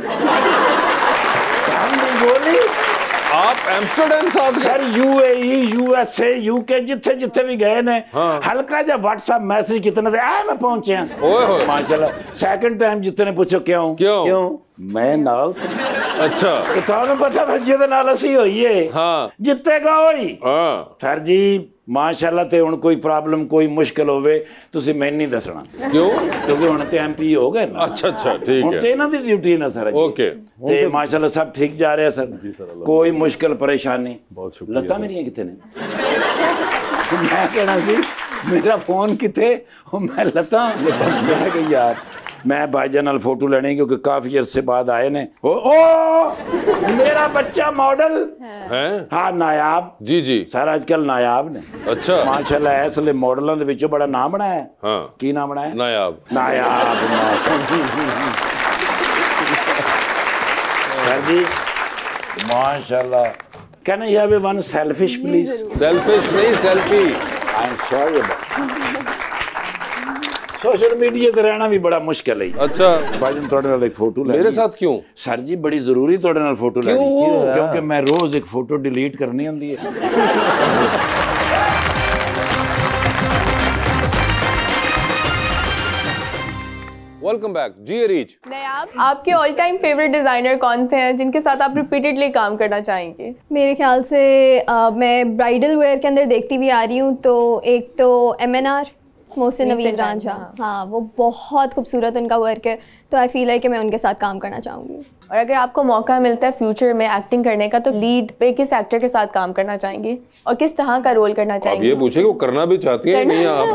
बोली आप एम्स्टरडैम साथ सर यूएई यूएसए यूके जिथे जिथे भी गए ने। हाँ। हल्का जा व्हाट्सएप मैसेज कितने दे मैं पहुंचे हैं। ओए होए। माशाल्लाह सेकंड टाइम जितने पूछो क्यों क्यों मैं नाल अच्छा ਤੇ ਤੁਹਾਨੂੰ ਪਤਾ ਫਿਰ ਜਿਹਦੇ ਨਾਲ ਅਸੀਂ ਹੋਈਏ हाँ ਜਿੱਤੇਗਾ ਉਹੀ हाँ ਸਰ ਜੀ ਮਾਸ਼ਾਅੱਲਾ ਤੇ ਹੁਣ ਕੋਈ ਪ੍ਰੋਬਲਮ ਕੋਈ ਮੁਸ਼ਕਲ ਹੋਵੇ ਤੁਸੀਂ ਮੈਨੂੰ ਨਹੀਂ ਦੱਸਣਾ क्यों ਕਿਉਂਕਿ ਹੁਣ ਤੇ ਐਮਪੀ ਹੋ ਗਏ ਨਾ अच्छा अच्छा ठीक ਹੁਣ है ਤੇ ਇਹਨਾਂ ਦੀ ਡਿਊਟੀ ਨਾ ਸਰ ओके ਤੇ ਮਾਸ਼ਾਅੱਲਾ ਸਭ ਠੀਕ ਜਾ ਰਿਹਾ ਸਰ ਕੋਈ ਮੁਸ਼ਕਲ ਪਰੇਸ਼ਾਨੀ बहुत शुक्रिया ਲੱਤਾਂ ਮੇਰੀਆਂ ਕਿੱਥੇ ਨੇ ਮੈਂ ਕਹਿਣਾ ਸੀ ਮੇਰਾ ਫੋਨ ਕਿੱਥੇ ਉਹ ਮੈਂ ਲੱਤਾਂ ਮੈਂ ਕਿ ਯਾਰ मैं भाईजान नाल फोटो लेने क्योंकि काफी अरसे बाद आए ने ओ मेरा बच्चा मॉडल हैं हाँ नायाब जी जी सर आजकल नायाब ने अच्छा माशाल्लाह है इसलिए मॉडलों ਦੇ ਵਿੱਚੋਂ ਬੜਾ ਨਾਮ ਬਣਾਇਆ ਹੈ हाँ ਕੀ ਨਾਮ ਬਣਾਇਆ नायाब नायाब सर जी माशाल्लाह can I have one selfish please selfish नहीं selfie I am sorry social media ਤੇ ਰਹਿਣਾ ਵੀ ਬੜਾ ਮੁਸ਼ਕਲ ਹੈ अच्छा भाईजान ਤੁਹਾਡੇ ਨਾਲ ਇੱਕ ਫੋਟੋ ਲੈਣੀ मेरे साथ क्यों सर जी बड़ी जरूरी ਤੁਹਾਡੇ ਨਾਲ फोटो ਲੈਣੀ क्योंकि मैं रोज एक फोटो डिलीट करनी ਹੁੰਦੀ है वेलकम बैक जी रीच नयाब आपके ऑल टाइम फेवरेट डिजाइनर कौन से हैं जिनके साथ आप रिपीटेडली काम करना चाहेंगे? मेरे ख्याल से मैं ब्राइडल वेयर के अंदर देखती हुई आ रही हूँ, तो एक तो MNR मोहसिन नवीद रांझा, हाँ वो बहुत खूबसूरत उनका वर्क है, तो आई फील है कि मैं उनके साथ काम करना चाहूँगी। और अगर आपको मौका मिलता है फ्यूचर में एक्टिंग करने का, तो लीड पे किस एक्टर के साथ काम करना चाहेंगे और किस तरह का रोल करना आप चाहेंगे? ये पूछे कि वो करना भी चाहती है नहीं, आप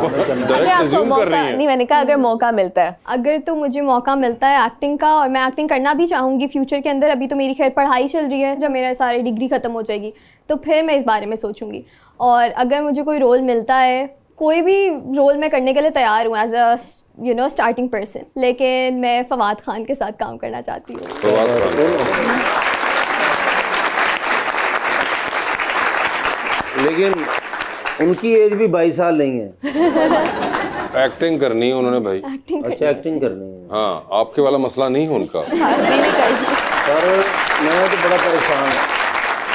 डायरेक्ट अज्यूम कर रही हैं। नहीं, मैंने कहा अगर मौका मिलता है। अगर तो मुझे मौका मिलता है एक्टिंग का और मैं एक्टिंग करना भी चाहूँगी फ्यूचर के अंदर, अभी तो मेरी खैर पढ़ाई चल रही है, जब मेरा सारी डिग्री ख़त्म हो जाएगी तो फिर मैं इस बारे में सोचूंगी। और अगर मुझे कोई रोल मिलता है, कोई भी रोल मैं करने के लिए तैयार हूँ एज अ स्टार्टिंग पर्सन, लेकिन मैं फवाद खान के साथ काम करना चाहती हूँ। लेकिन उनकी एज भी 22 साल नहीं है। एक्टिंग करनी है उन्होंने भाई। अच्छा एक्टिंग करनी है। हाँ आपके वाला मसला नहीं है उनका। पर मैं तो बड़ा परेशान हूँ,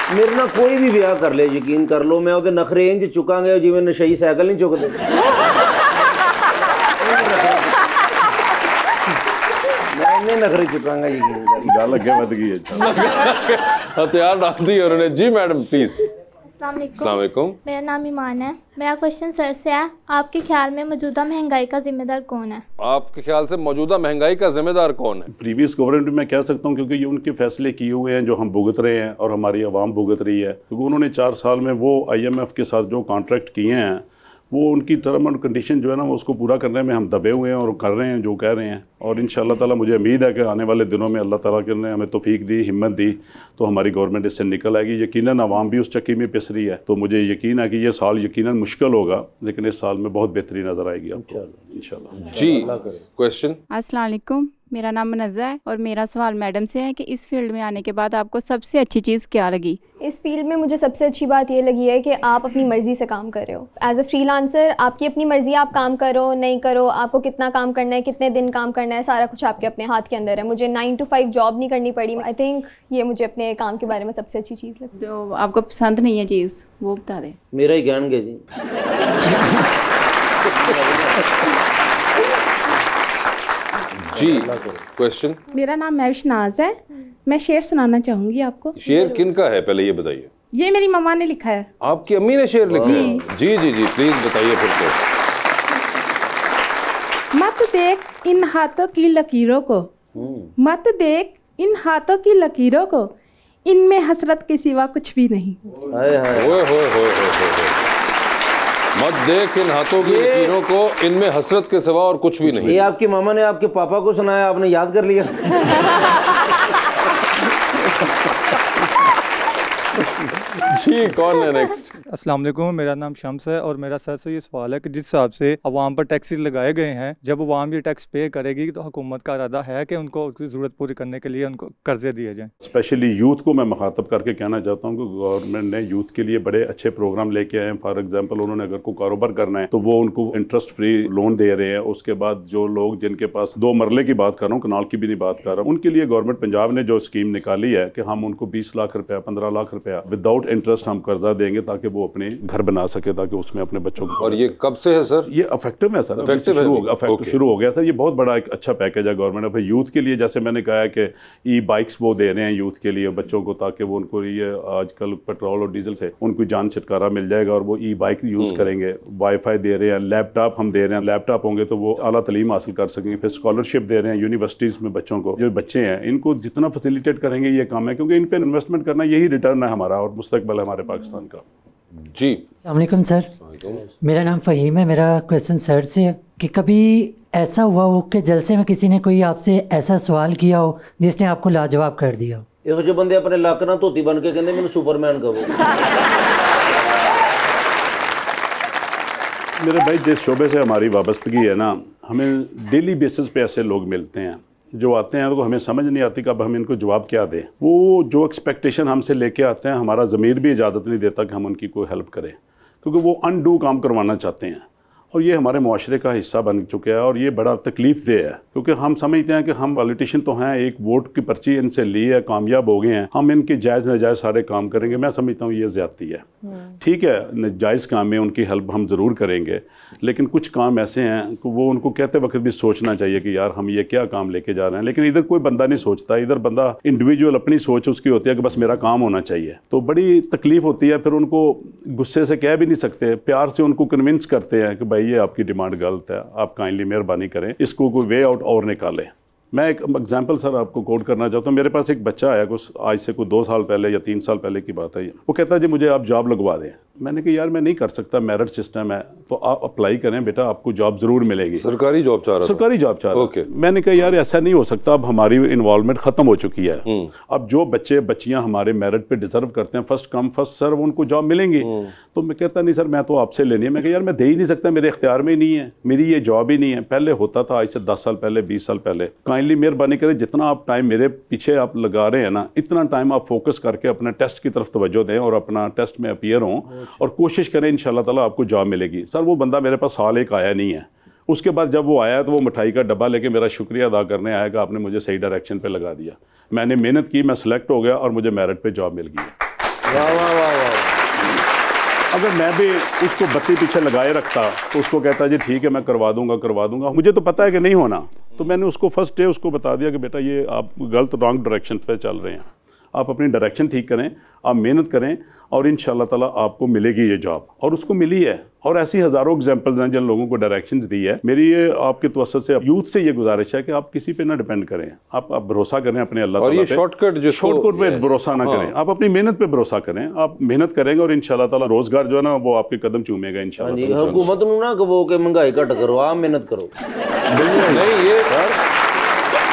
मेरे ना कोई भी ब्याह कर ले, यकीन कर लो, मैं उहदे नखरे इंज चुकांगे जिवें नशई साइकिल नहीं चुकते। मैं इन्ने नखरे चुकांगा, यकीन कर। गल अगे वध गई है। हथियार डाल दिए उन्होंने। जी मैडम प्लीज। अस्सलाम वालेकुम। मेरा नाम ईमान है। मेरा क्वेश्चन सर से है, आपके ख्याल में मौजूदा महंगाई का जिम्मेदार कौन है? आपके ख्याल से मौजूदा महंगाई का जिम्मेदार कौन है? प्रीवियस गवर्नमेंट में कह सकता हूँ, क्योंकि ये उनके फैसले किए हुए हैं जो हम भुगत रहे हैं और हमारी आवाम भुगत रही है, क्योंकि उन्होंने 4 साल में वो IMF के साथ जो कॉन्ट्रैक्ट किए हैं, वो उनकी टर्म एंड कंडीशन जो है ना, वो उसको पूरा करने में हम दबे हुए हैं और कर रहे हैं जो कह रहे हैं। और इंशाअल्लाह ताला मुझे उम्मीद है कि आने वाले दिनों में अल्लाह ताला ने हमें तौफीक दी, हिम्मत दी, तो हमारी गवर्नमेंट इससे निकल आएगी। यकीनन आवाम भी उस चक्की में पिस रही है, तो मुझे यकीन है कि ये साल यकीनन मुश्किल होगा, लेकिन इस साल में बहुत बेहतरी नज़र आएगी आपको इंशाअल्लाह। जी क्वेश्चन। अस्सलाम वालेकुम, मेरा नाम मुनज़्ज़ा है और मेरा सवाल मैडम से है कि इस फील्ड में आने के बाद आपको सबसे अच्छी चीज़ क्या लगी? इस फील्ड में मुझे सबसे अच्छी बात ये लगी है कि आप अपनी मर्ज़ी से काम कर रहे हो। एज अ फ्रीलांसर आपकी अपनी मर्ज़ी, आप काम करो नहीं करो, आपको कितना काम करना है, कितने दिन काम करना है, सारा कुछ आपके अपने हाथ के अंदर है। मुझे 9 to 5 जॉब नहीं करनी पड़ी। आई थिंक ये मुझे अपने काम के बारे में सबसे अच्छी चीज़ लगी। जो आपको पसंद नहीं है चीज़ वो बता दें। मेरा ही ज्ञान गे जी। जी क्वेश्चन। मेरा नाम महविश है, मैं शेर सुनाना चाहूंगी आपको। शेर किन का है पहले ये बताइए? ये मेरी मम्मा ने लिखा है। आपकी अम्मी ने शेर लिखा है? जी जी जी प्लीज बताइए फिर से। मत देख इन हाथों की लकीरों को, मत देख इन हाथों की लकीरों को, इनमें हसरत के सिवा कुछ भी नहीं। मत देख इन हाथों की लकीरों को, इनमें हसरत के सिवा और कुछ भी नहीं। ये आपकी मामा ने आपके पापा को सुनाया, आपने याद कर लिया। जी कौन है नेक्स्ट? अस्सलाम वालेकुम, मेरा नाम शम्स है और मेरा सर से ये सवाल है कि जिस हिसाब से अवाम पर टैक्सेस लगाए गए हैं, जब अवाम ये टैक्स पे करेगी तो हुकूमत का इरादा है कि उनको उसकी ज़रूरत पूरी करने के लिए उनको कर्जे दिए जाएं। स्पेशली यूथ को मैं मुखातब करके कहना चाहता हूँ कि गवर्नमेंट ने यूथ के लिए बड़े अच्छे प्रोग्राम लेके आए हैं। फॉर एग्जाम्पल उन्होंने अगर कोई कारोबार करना है तो वो उनको इंटरेस्ट फ्री लोन दे रहे हैं। उसके बाद जो लोग जिनके पास 2 मरले की बात कर रहा हूँ, कनाल की भी नहीं बात कर रहा हूँ, उनके लिए गवर्नमेंट पंजाब ने जो स्कीम निकाली है कि हम उनको 20 लाख रुपया 15 लाख रुपया विदाउट इंटरेस्ट हम कर्जा देंगे ताकि वो अपने घर बना सके, ताकि उसमें अपने बच्चों को। और ये कब से है सर? ये इफेक्टिव है सर, शुरू हो गया सर। ये बहुत बड़ा एक अच्छा पैकेज है गवर्नमेंट अपने यूथ के लिए। जैसे मैंने कहा है कि ई बाइक्स वो दे रहे हैं यूथ के लिए, बच्चों को, ताकि वो उनको ये आजकल पेट्रोल और डीजल से उनको जान छुटकारा मिल जाएगा और वो ई बाइक यूज़ करेंगे। वाईफाई दे रहे हैं, लैपटॉप हम दे रहे हैं, लैपटॉप होंगे तो वो आला तालीम हासिल कर सकेंगे। फिर स्कॉलरशिप दे रहे हैं यूनिवर्सिटीज़ में बच्चों को, जो बच्चे हैं इनको जितना फैसिलिटेट करेंगे ये काम है, क्योंकि इन पर इन्वेस्टमेंट करना यही रिटर्न है हमारा और मुस्तकबिल है हमारे पाकिस्तान का। जी अस्सलाम वालेकुम सर, मेरा नाम फ़हीम है। मेरा क्वेश्चन सर से है कि कभी ऐसा हुआ हो कि जलसे में किसी ने कोई आपसे ऐसा सवाल किया हो जिसने आपको लाजवाब कर दिया हो? ਇਹੋ ਜਿਹੇ ਬੰਦੇ ਆਪਣੇ ਲੱਕ ਨਾਲ ਧੋਤੀ ਬਣ ਕੇ ਕਹਿੰਦੇ ਮੈਨੂੰ ਸੁਪਰਮੈਨ ਕਹੋ। मेरे भाई जिस शोबे से हमारी वाबस्तगी है ना, हमें डेली बेसिस पे ऐसे लोग मिलते हैं जो आते हैं तो हमें समझ नहीं आती कि अब हम इनको जवाब क्या दें। वो जो एक्सपेक्टेशन हमसे लेके आते हैं, हमारा ज़मीर भी इजाज़त नहीं देता कि हम उनकी कोई हेल्प करें, क्योंकि वो अनडू काम करवाना चाहते हैं और ये हमारे मुआशरे का हिस्सा बन चुका है और ये बड़ा तकलीफ दे है, क्योंकि हम समझते हैं कि हम पॉलिटिशियन तो हैं, एक वोट की पर्ची इनसे ली है, कामयाब हो गए हैं, हम इनके जायज़ नाजायज़ सारे काम करेंगे। मैं समझता हूँ ये ज़्यादती है। ठीक है, नाजायज़ काम में उनकी हेल्प हम ज़रूर करेंगे, लेकिन कुछ काम ऐसे हैं कि वो उनको कहते वक्त भी सोचना चाहिए कि यार हम ये क्या काम लेके जा रहे हैं। लेकिन इधर कोई बंदा नहीं सोचता, इधर बंदा इंडिविजुअल अपनी सोच उसकी होती है कि बस मेरा काम होना चाहिए, तो बड़ी तकलीफ होती है। फिर उनको गुस्से से कह भी नहीं सकते, प्यार से उनको कन्विंस करते हैं कि भाई ये आपकी डिमांड गलत है, आप काइंडली मेहरबानी करें, इसको कोई वे आउट और निकालें। मैं एक एग्जांपल सर आपको कोट करना चाहता हूँ। मेरे पास एक बच्चा आया कुछ आज से कोई 2 साल पहले या 3 साल पहले की बात है। वो कहता है जी मुझे आप जॉब लगवा दें। मैंने कहा यार मैं नहीं कर सकता, मेरिट सिस्टम है, तो आप अप्लाई करें बेटा, आपको जॉब ज़रूर मिलेगी। सरकारी जॉब चाह रहा, सरकारी जॉब चाह रहा। ओके। मैंने कहा यार ऐसा नहीं हो सकता, अब हमारी इन्वॉल्वमेंट ख़त्म हो चुकी है। अब जो बच्चे बच्चियाँ हमारे मेरिट पे डिजर्व करते हैं, फर्स्ट कम फर्स्ट सर्व, उनको जॉब मिलेंगी। तो मैं कहता नहीं सर मैं तो आपसे लेनी है। मैं कहा यार मैं दे ही नहीं सकता, मेरे इख्तियार में ही नहीं है, मेरी ये जॉब ही नहीं है। पहले होता था, आज से 10 साल पहले 20 साल पहले। काइंडली मेहरबानी करें, जितना आप टाइम मेरे पीछे आप लगा रहे हैं ना, इतना टाइम आप फोकस करके अपने टेस्ट की तरफ तवज्जो दें और अपना टेस्ट में अपीयर हों और कोशिश करें, इंशाल्लाह ताला आपको जॉब मिलेगी। सर वो बंदा मेरे पास साल एक आया नहीं है। उसके बाद जब वो आया तो वो मिठाई का डब्बा लेके मेरा शुक्रिया अदा करने आया कि आपने मुझे सही डायरेक्शन पे लगा दिया। मैंने मेहनत की, मैं सिलेक्ट हो गया और मुझे मेरिट पे जॉब मिल गई। वाह वाह वाह वाह। अगर मैं भी उसको बत्ती पीछे लगाए रखता तो उसको कहता जी ठीक है मैं करवा दूंगा, मुझे तो पता है कि नहीं होना। तो मैंने उसको फर्स्ट डे उसको बता दिया कि बेटा ये आप गलत रॉन्ग डायरेक्शन पे चल रहे हैं, आप अपनी डायरेक्शन ठीक करें, आप मेहनत करें और इंशाल्लाह ताला आपको मिलेगी ये जॉब। और उसको मिली है। और ऐसी हज़ारों एग्जाम्पल्स हैं जिन लोगों को डायरेक्शंस दी है। मेरी ये आपके तवज्जो से यूथ से ये गुजारिश है कि आप किसी पे ना डिपेंड करें, आप भरोसा करें अपने अल्लाह ताला पे। और ये शॉर्टकट पे भरोसा ना करें, आप अपनी मेहनत पे भरोसा करें, आप मेहनत करेंगे और इंशाल्लाह ताला रोजगार जो है ना वो आपके कदम चूमेगा इंशाल्लाह। हुकूमत नूं ना कहो कि महंगाई घट करो, आप मेहनत करो। नहीं ये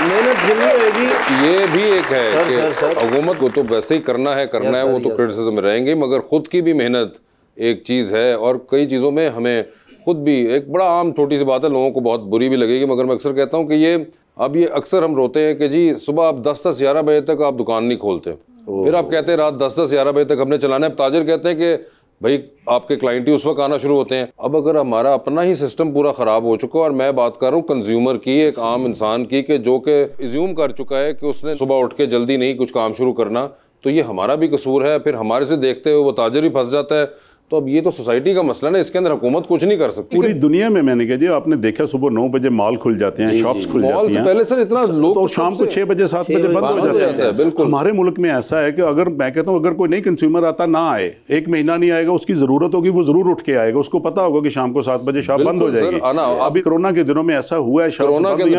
मेहनत जितनी होगी, ये भी एक है कि हुकूमत को तो वैसे ही करना है, वो तो क्रिटिसिज्म में रहेंगे, मगर खुद की भी मेहनत एक चीज़ है। और कई चीज़ों में हमें खुद भी, एक बड़ा आम छोटी सी बात है, लोगों को बहुत बुरी भी लगेगी, मगर मैं अक्सर कहता हूँ कि ये अक्सर हम रोते हैं कि जी सुबह आप 10-11 बजे तक आप दुकान नहीं खोलते, फिर आप कहते हैं रात 10-11 बजे तक हमने चलाना है। ताजर कहते हैं कि भाई आपके क्लाइंट ही उस वक्त आना शुरू होते हैं। अब अगर हमारा अपना ही सिस्टम पूरा ख़राब हो चुका है, और मैं बात कर रहा हूँ कंज्यूमर की, एक आम इंसान की, कि जो कि इज्यूम कर चुका है कि उसने सुबह उठ के जल्दी नहीं कुछ काम शुरू करना, तो ये हमारा भी कसूर है। फिर हमारे से देखते हुए वो ताजर भी फंस जाता है। तो अब ये तो सोसाइटी का मसला ना, इसके अंदर हुकूमत कुछ नहीं कर सकती। पूरी दुनिया में मैंने कहा जी आपने देखा सुबह 9 बजे मॉल खुल जाते हैं, शॉप्स खुल जाती हैं। पहले सर इतना लोग तो शाम को 6 बजे 7 बजे बंद हो जाते हैं। बिल्कुल हमारे मुल्क में ऐसा है कि अगर मैं कहता हूँ अगर कोई नई कंज्यूमर आता ना आए, 1 महीना नहीं आएगा, उसकी जरूरत होगी वो जरूर उठ के आएगा, उसको पता होगा कि शाम को 7 बजे शॉप बंद हो जाएगी। अभी कोरोना के दिनों में ऐसा हुआ है,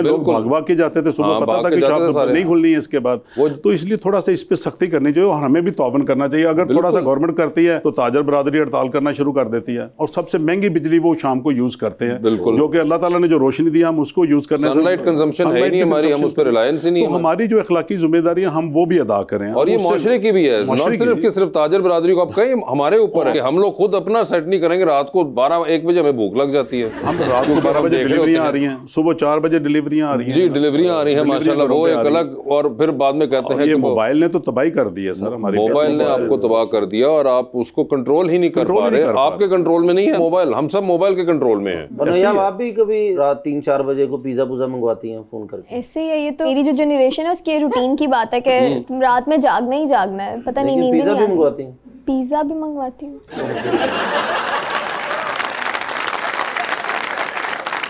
लोग भागवा के जाते थे, सुबह पता था कि शॉप नहीं खुलनी है इसके बाद। तो इसलिए थोड़ा सा इस पर सख्ती करनी चाहिए और हमें भी तौबन करना चाहिए। अगर थोड़ा सा गवर्नमेंट करती है तो ताजर बरादरी हड़ताल करना शुरू कर देती है और सबसे महंगी बिजली वो शाम को यूज करते हैं, जो कि अल्लाह ताला ने जो रोशनी दी हम उसको यूज करने से सनलाइट कंजम्पशन है नहीं हमारी, हम उस पर रिलायंस ही नहीं है। तो हमारी जो अखलाकी जिम्मेदारी है हम वो भी अदा करें और ये मुआशरे की भी है, नॉट सिर्फ कि सिर्फ ताजर बरादरी को आप कहें, हमारे ऊपर है कि हम लोग खुद अपना सेट नहीं करेंगे। रात को 12-1 बजे हमें भूख लग जाती है, हम रात को 12 बजे डिलीवरियां आ रही हैं, सुबह 4 बजे डिलीवरियां आ रही हैं। जी डिलीवरियां आ रही हैं माशाल्लाह, वो एक अलग। और फिर बाद में कहते हैं ये मोबाइल ने तो तबाही कर दी है सर, हमारी मोबाइल ने आपको तबाह कर दिया और आप उसको कंट्रोल ही नहीं कर पा रहे। आपके कंट्रोल में नहीं है मोबाइल, हम सब मोबाइल के कंट्रोल में है। आप भी कभी रात 3-4 बजे को पिज्जा पुज़ा मंगवाती हैं फोन करके? ऐसे ही है, ये तो मेरी जो जनरेशन है उसके रूटीन की बात है कि रात में जागना ही जागना है, पता नहीं नींद नहीं आती। पिज़्ज़ा भी मंगवाती हूँ।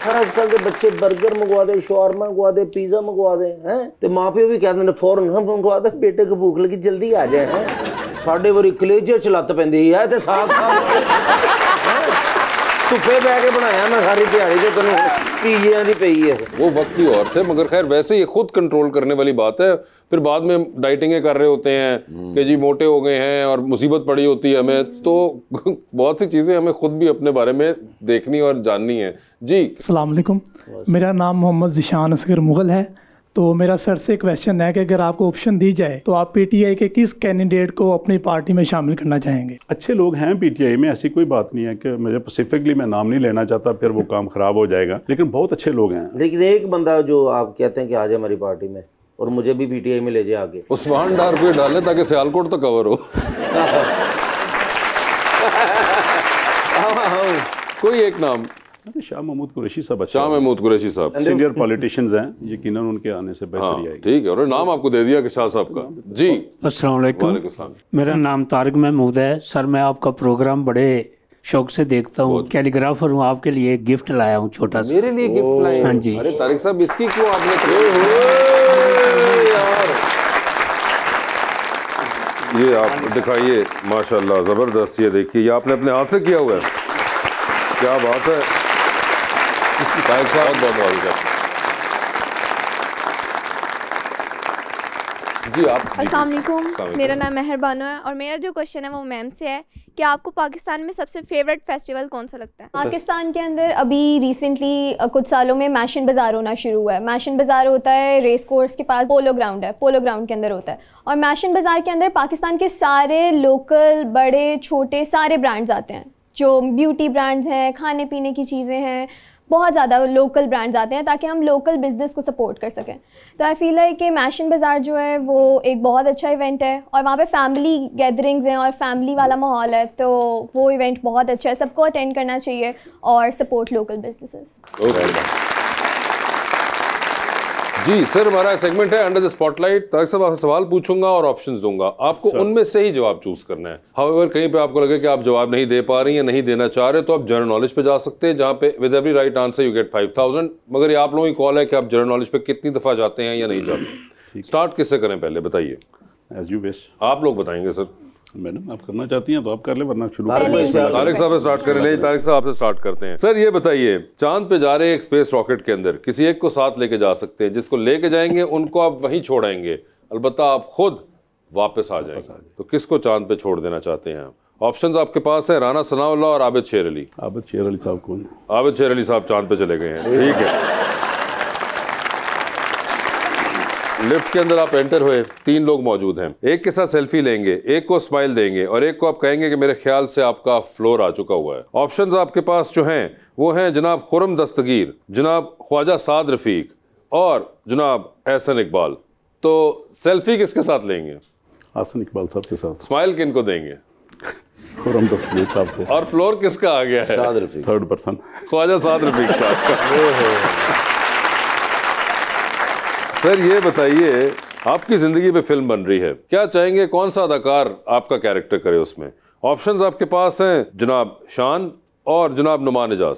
हर आजकल के बच्चे बर्गर मंगवा दे, शवारमा मंगवा दे, पिज़्ज़ा मंगवा दे हैं ते माँ प्यो भी कहते हैं फौरन हम मंगवा दे, बेटे को भूख लगी जल्दी आ जाए हैं। साढ़े वारी कलेजे च लत्त पैंदी है ते साग धुप्पे बह के बनाया मैं सारी दिहाड़ी ते तैनूं पिज़्ज़ियां दी पई है। वो वक्त ही और थे, मगर खैर वैसे ये खुद कंट्रोल करने वाली बात है। फिर बाद में डाइटिंगें कर रहे होते हैं कि जी मोटे हो गए हैं और मुसीबत पड़ी होती है हमें, तो बहुत सी चीज़ें हमें खुद भी अपने बारे में देखनी और जाननी है। जी अस्सलाम वालेकुम, मेरा नाम मोहम्मद ज़िशान असगर मुग़ल है। तो मेरा सर से क्वेश्चन है कि अगर आपको ऑप्शन दी जाए तो आप पीटीआई के किस कैंडिडेट को अपनी पार्टी में शामिल करना चाहेंगे? अच्छे लोग हैं पीटीआई में, ऐसी कोई बात नहीं है कि मुझे स्पेसिफिकली मैं नाम नहीं लेना चाहता, फिर वो काम ख़राब हो जाएगा, लेकिन बहुत अच्छे लोग हैं। लेकिन एक बंदा जो आप कहते हैं कि आ जाए हमारी पार्टी में और मुझे भी पीटीआई में ले जाए आगे, उस्मान डार पे डालें ताकि सियालकोट तो कवर हो। कोई एक नाम, शाह महमूद कुरैशी साहब। शाह महमूद कुरैशी साहब सीनियर पॉलिटिशियंस हैं, यकीनन उनके आने से बेहतरी आएगी। ठीक है, और नाम आपको दे दिया कि शाह साहब का। जी अस्सलाम वालेकुम, मेरा नाम तारिक महमूद है। सर मैं आपका प्रोग्राम बड़े शौक से देखता हूँ, कैलीग्राफर हूँ, आपके लिए एक गिफ्ट लाया हूँ छोटा सा। मेरे लिए गिफ्ट लाए? हाँ जी। अरे तारिक साहब इसकी क्यों आपने यार, ये आप दिखाइए, माशाल्लाह जबरदस्त। ये देखिए, ये आपने अपने हाथ से किया हुआ है, क्या बात है। तारिक साहब बहुत बहुत जी। आप अस्सलाम वालेकुम, मेरा नाम मेहरबानो है और मेरा जो क्वेश्चन है वो मैम से है कि आपको पाकिस्तान में सबसे फेवरेट फेस्टिवल कौन सा लगता है? पाकिस्तान के अंदर अभी रिसेंटली कुछ सालों में मैशन बाज़ार होना शुरू हुआ है। मैशन बाज़ार होता है रेस कोर्स के पास, पोलो ग्राउंड है, पोलो ग्राउंड के अंदर होता है। और मैशन बाज़ार के अंदर पाकिस्तान के सारे लोकल बड़े छोटे सारे ब्रांड्स आते हैं, जो ब्यूटी ब्रांड्स हैं, खाने पीने की चीज़ें हैं, बहुत ज़्यादा लोकल ब्रांड्स आते हैं ताकि हम लोकल बिज़नेस को सपोर्ट कर सकें। तो आई फील है कि मैशन बाज़ार जो है वो एक बहुत अच्छा इवेंट है और वहाँ पे फैमिली गैदरिंग्स हैं और फैमिली वाला माहौल है, तो वो इवेंट बहुत अच्छा है, सबको अटेंड करना चाहिए और सपोर्ट लोकल बिजनेसेस। जी सर, हमारा सेगमेंट है अंडर द स्पॉटलाइट। तारिक साहब आपसे सवाल पूछूंगा और ऑप्शंस दूंगा, आपको उनमें से ही जवाब चूज करना है। हाउएवर कहीं पे आपको लगे कि आप जवाब नहीं दे पा रही हैं, नहीं देना चाह रहे, तो आप जनरल नॉलेज पे जा सकते हैं, जहां पे with every right answer you get 5000। मगर ये आप लोगों की कॉल है कि आप जनरल नॉलेज पे कितनी दफा जाते हैं या नहीं जाते। स्टार्ट किससे करें पहले बताइए? As you wish. आप लोग बताएंगे सर। मैडम आप करना चाहती हैं तो आप कर ले, वरना शुरू तारिक साहब स्टार्ट करें। ले तारिक साहब आपसे स्टार्ट करते हैं। सर ये बताइए, चांद पे जा रहे एक स्पेस रॉकेट के अंदर किसी एक को साथ लेके जा सकते हैं, जिसको लेके जाएंगे उनको आप वहीं छोड़ेंगे, अलबत्ता आप खुद वापस आ जाएंगे, तो किसको चांद पे छोड़ देना चाहते हैं आप? ऑप्शंस आपके पास है राना सनाउल्लाह और आबिद शेर अली। आबिद शेर अली साहब कौन? आबिद शेर अली साहब चांद पे चले गए हैं। ठीक है, लिफ्ट के अंदर आप एंटर हुए, 3 लोग मौजूद हैं, एक के साथ सेल्फी लेंगे, एक को स्माइल देंगे और एक को आप कहेंगे कि मेरे ख्याल से आपका फ्लोर आ चुका हुआ है। ऑप्शंस आपके पास जो हैं वो हैं जनाब खुरम दस्तगीर, जनाब ख्वाजा साद रफीक और जनाब एहसन इकबाल। तो सेल्फी किसके साथ लेंगे? एहसन इकबाल साहब के साथ। स्माइल किनको देंगे? खुरम दस्तगीर साहब को। और फ्लोर किसका आ गया है? साद रफीक, थर्ड पर्सन, ख्वाजा साद रफीक साहब का। सर ये बताइए, आपकी जिंदगी पे फिल्म बन रही है, क्या चाहेंगे कौन सा अदाकार आपका कैरेक्टर करे उसमें? ऑप्शंस आपके पास हैं जनाब शान और जनाब नुमान एजाज।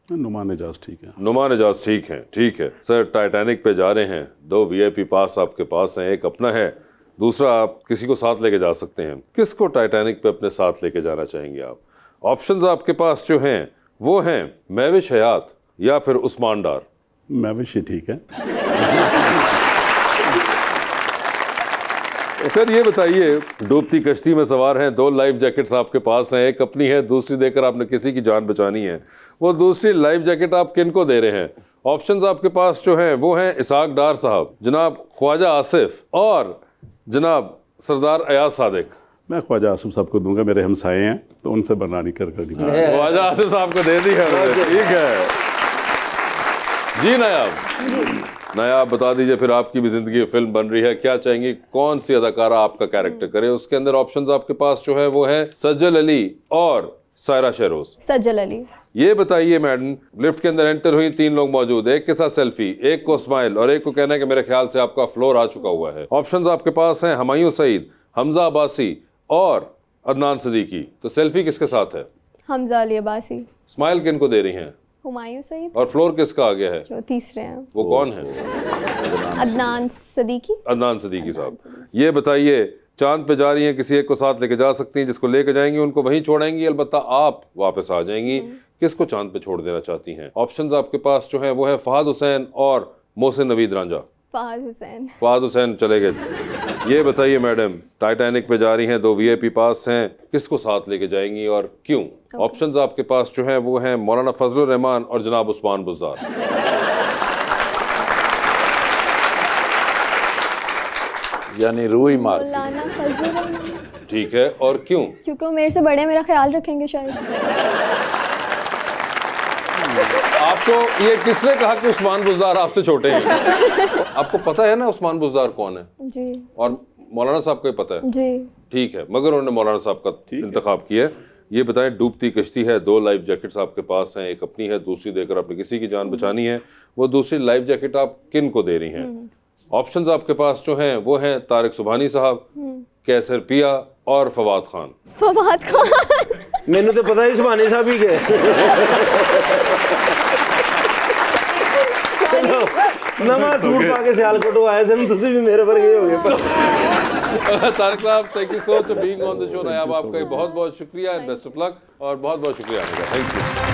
नुमान एजाज ठीक है। नुमान एजाज ठीक है, ठीक है। सर टाइटैनिक पे जा रहे हैं, 2 VIP पास आपके पास हैं, एक अपना है, दूसरा आप किसी को साथ लेके जा सकते हैं, किसको टाइटैनिक पे अपने साथ लेके जाना चाहेंगे आप? ऑप्शंस आपके पास जो हैं वो हैं महविश हयात या फिर उस्मान डार। महविश ही ठीक है। सर ये बताइए, डूबती कश्ती में सवार हैं, 2 लाइफ जैकेट्स आपके पास हैं, एक अपनी है, दूसरी देकर आपने किसी की जान बचानी है, वो दूसरी लाइफ जैकेट आप किनको दे रहे हैं? ऑप्शंस आपके पास जो हैं वो हैं इसाक डार साहब, जनाब ख्वाजा आसिफ और जनाब सरदार अयाज सादिक। मैं ख्वाजा आसिफ साहब को दूंगा, मेरे हमसाए हैं तो उनसे बनानी कर ख्वाजा आसिफ साहब को दे दी है। ठीक है जी। नायाब बता दीजिए, फिर आपकी भी जिंदगी फिल्म बन रही है, क्या चाहेंगी कौन सी अदाकारा आपका कैरेक्टर करे? उसके अंदर ऑप्शंस आपके पास जो है वो है सज्जल अली और सायरा शहरोज। सज्जल अली। ये बताइए मैडम, लिफ्ट के अंदर एंटर हुई, 3 लोग मौजूद, एक के साथ सेल्फी, एक को स्माइल और एक को कहना है कि मेरे ख्याल से आपका फ्लोर आ चुका हुआ है। ऑप्शंस आपके पास हैं हुमायूं सईद, हमजा अब्बासी और अदनान सदीकी। तो सेल्फी किसके साथ है? हमजा अली अब्बासी। स्माइल किन को दे रही हैं? हुमायूं सईद। और फ्लोर किसका आ गया है? जो तीसरे हैं वो कौन है? अदनान सदीकी। अदनान सदीकी साहब। ये बताइए, चांद पे जा रही हैं, किसी एक को साथ लेके जा सकती हैं, जिसको लेके जाएंगी उनको वहीं छोड़ेंगी, अलबत्ता आप वापस आ जाएंगी। किसको चांद पे छोड़ देना चाहती हैं? ऑप्शंस आपके पास जो है वो है फहद हुसैन और मोहसिन नवीद रांझा। फहद हुसैन। फहद हुसैन चले गए। ये बताइए मैडम, टाइटैनिक पे जा रही हैं, 2 VIP पास हैं, किसको साथ लेके जाएंगी और क्यों? ऑप्शंस आपके पास जो है वो हैं मौलाना फजलुर रहमान और जनाब उस्मान बुज़दार। यानी रूई मार। मौलाना फजलुर रहमान। ठीक है, और क्यों? क्योंकि वो मेरे से बड़े, मेरा ख्याल रखेंगे शायद। आपको ये किसने कहा कि उस्मान बुज़दार आपसे छोटे हैं? आपको पता है ना उस्मान बुज़दार कौन है? जी। और मौलाना साहब को ही पता है? जी। ठीक है, मगर उन्होंने मौलाना साहब का इंतखाब किया है। ये बताएं, डूबती कश्ती है, 2 लाइफ जैकेट्स आपके पास हैं, एक अपनी है, दूसरी देकर आपने किसी की जान बचानी है। वो दूसरी लाइफ जैकेट आप किन को दे रही हैं? ऑप्शंस आपके पास जो हैं वो हैं तारिक सुबहानी साहब, कैसर पिया और फवाद खान। फवाद खान मैंने तो पता ही सुबहानी साहब ही गए। नवा सूट पाके सियालकोट आए सन, तुसी भी मेरे पर गए होगे। Tariq sahab, thank you so much being on the show. Nayab, आपका बहुत बहुत शुक्रिया, बेस्ट ऑफ लक और बहुत बहुत शुक्रिया। Thank you.